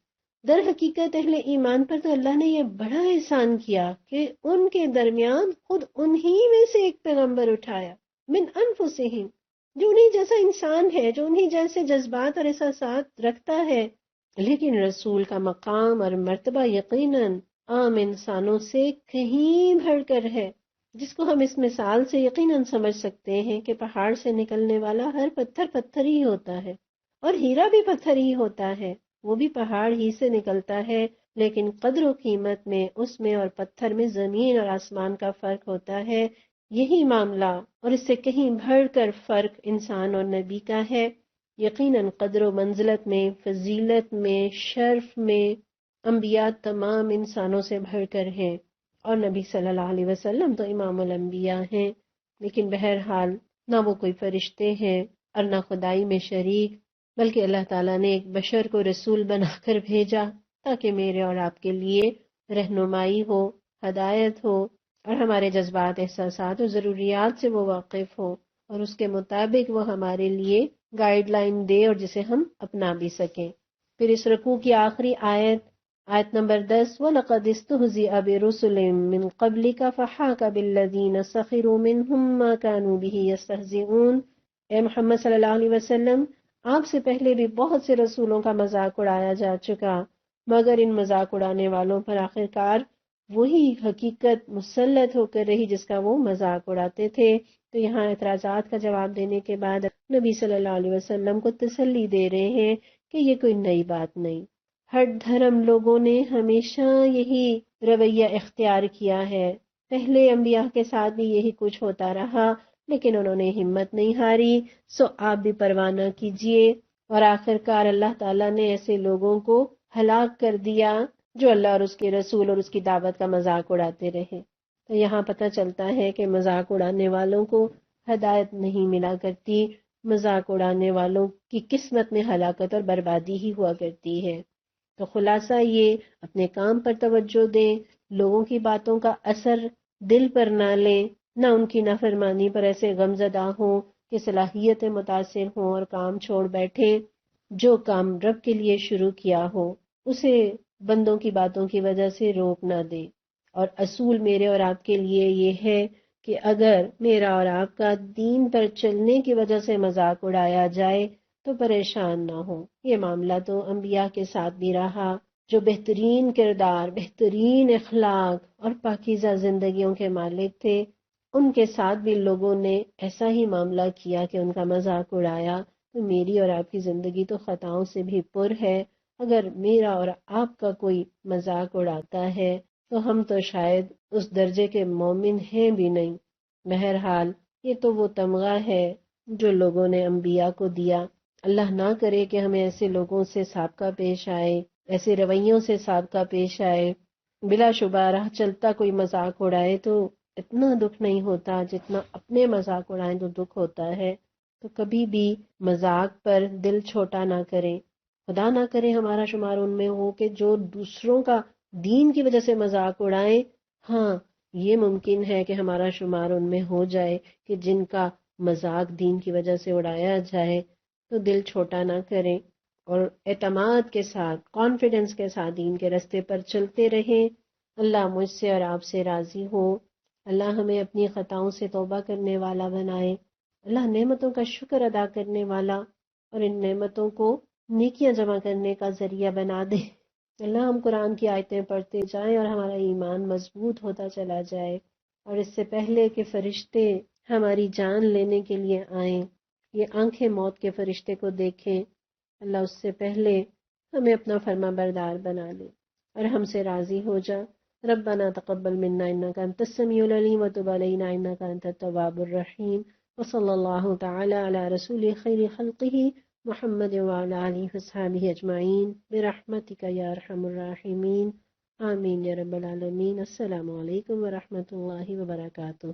در حقیقت اہل ایمان پر تو اللہ نے یہ بڑا احسان کیا کہ ان کے درمیان خود انہی میں سے ایک پیغمبر اٹھایا، من انفسہم، جو انہی جیسا انسان ہے، جو انہی جیسے جذبات اور احساسات رکھتا ہے. لیکن رسول کا مقام اور مرتبہ یقیناً عام انسانوں سے کہیں بڑھ کر ہے، جس کو ہم اس مثال سے یقیناً سمجھ سکتے ہیں کہ پہاڑ سے نکلنے والا ہر پتھر پتھر ہی ہوتا ہے، اور ہیرا بھی پتھر ہی ہوتا ہے، وہ بھی پہاڑ ہی سے نکلتا ہے. لیکن قدر و قیمت میں اس میں اور پتھر میں زمین اور آسمان کا فرق ہوتا ہے. یہی معاملہ اور اس سے کہیں بڑھ کر فرق انسان اور نبی کا ہے. یقیناً قدر و منزلت میں، فضیلت میں، شرف میں انبیاء تمام انسانوں سے بڑھ کر ہیں، اور نبی صلی اللہ علیہ وسلم تو امام الانبیاء ہیں. لیکن بہرحال نہ وہ کوئی فرشتے ہیں اور نہ خدائی میں شریک، بلکہ اللہ تعالیٰ نے ایک بشر کو رسول بنا کر بھیجا تاکہ میرے اور آپ کے لیے رہنمائی ہو، ہدایت ہو، اور ہمارے جذبات، احساسات اور ضروریات سے وہ واقف ہو، اور اس کے مطابق وہ ہمارے لیے گائیڈ لائن دے اور جسے ہم اپنا بھی سکیں. پھر اس رکوع کی آخری آیت نمبر 10، وَلَقَدِ اسْتُهْزِئَ بِرُسُلٍ مِّن قَبْلِكَ فَحَاقَ بِالَّذِينَ سَخِرُوا مِنْهُم مَّا كَانُوا بِهِ يَسْتَهْزِئُونَ. اے محمد صلی اللہ علیہ وسلم، آپ سے پہلے بھی بہت سے رسولوں کا مذاق اڑایا جا چکا، مگر ان مذاق اڑانے والوں پر آخرکار وہی حقیقت مسلط ہو کر رہی جس کا وہ مذاق اڑاتے تھے. تو یہاں اعتراضات کا جواب دینے کے بعد نبی صلی اللہ علیہ وسلم کو تسلی دے رہے ہیں کہ یہ کوئی نئی بات نہیں. ہر دھرم لوگوں نے ہمیشہ یہی رویہ اختیار کیا ہے، پہلے انبیاء کے ساتھ بھی یہی کچھ ہوتا رہا، لیکن انہوں نے ہمت نہیں ہاری. سو آپ بھی پرواہ نہ کیجیے. اور آخرکار اللہ تعالیٰ نے ایسے لوگوں کو ہلاک کر دیا جو اللہ اور اس کے رسول اور اس کی دعوت کا مذاق اڑاتے رہے. تو یہاں پتہ چلتا ہے کہ مذاق اڑانے والوں کو ہدایت نہیں ملا کرتی، مذاق اڑانے والوں کی قسمت میں ہلاکت اور بربادی ہی ہوا کرتی ہے. تو خلاصہ یہ، اپنے کام پر توجہ دیں، لوگوں کی باتوں کا اثر دل پر نہ لیں، نہ ان کی نافرمانی پر ایسے غمزدہ ہوں کہ صلاحیتیں متاثر ہوں اور کام چھوڑ بیٹھیں. جو کام رب کے لیے شروع کیا ہو اسے بندوں کی باتوں کی وجہ سے روک نہ دے. اور اصول میرے اور آپ کے لیے یہ ہے کہ اگر میرا اور آپ کا دین پر چلنے کی وجہ سے مذاق اڑایا جائے تو پریشان نہ ہو. یہ معاملہ تو انبیاء کے ساتھ بھی رہا، جو بہترین کردار، بہترین اخلاق اور پاکیزہ زندگیوں کے مالک تھے، ان کے ساتھ بھی لوگوں نے ایسا ہی معاملہ کیا کہ ان کا مذاق اڑایا. تو میری اور آپ کی زندگی تو خطاؤں سے بھی پر ہے. اگر میرا اور آپ کا کوئی مذاق اڑاتا ہے تو ہم تو شاید اس درجے کے مومن ہیں بھی نہیں. بہرحال یہ تو وہ تمغہ ہے جو لوگوں نے انبیاء کو دیا. اللہ نہ کرے کہ ہمیں ایسے لوگوں سے سابقہ پیش آئے، ایسے رویوں سے سابقہ پیش آئے. بلا شبہ راہ چلتا کوئی مذاق اڑائے تو اتنا دکھ نہیں ہوتا جتنا اپنے مذاق اڑائیں تو دکھ ہوتا ہے. تو کبھی بھی مذاق پر دل چھوٹا نہ کریں. خدا نہ کرے ہمارا شمار ان میں ہو کہ جو دوسروں کا دین کی وجہ سے مذاق اڑائیں. ہاں، یہ ممکن ہے کہ ہمارا شمار ان میں ہو جائے کہ جن کا مذاق دین کی وجہ سے اڑایا جائے. تو دل چھوٹا نہ کریں اور اعتماد کے ساتھ، کانفیڈنس کے ساتھ دین کے راستے پر چلتے رہیں. اللہ مجھ سے اور آپ سے راضی ہو. اللہ ہمیں اپنی خطاؤں سے توبہ کرنے والا بنائے. اللہ نعمتوں کا شکر ادا کرنے والا اور ان نعمتوں کو نیکیاں جمع کرنے کا ذریعہ بنا دے. اللہ ہم قرآن کی آیتیں پڑھتے جائیں اور ہمارا ایمان مضبوط ہوتا چلا جائے. اور اس سے پہلے کہ فرشتے ہماری جان لینے کے لیے آئیں، یہ آنکھیں موت کے فرشتے کو دیکھیں، اللہ اس سے پہلے ہمیں اپنا فرما بردار بنا لے اور ہم سے راضی ہو جا. ربنا تقبل منا انك انت السميع العليم وتب علينا انك انت التواب الرحيم. وصلى الله تعالى على رسول خير خلقه محمد وعلى آله وصحبه أجمعين برحمتك يا أرحم الراحمين آمين يا رب العالمين. السلام علیکم ورحمۃ اللہ وبرکاتہ.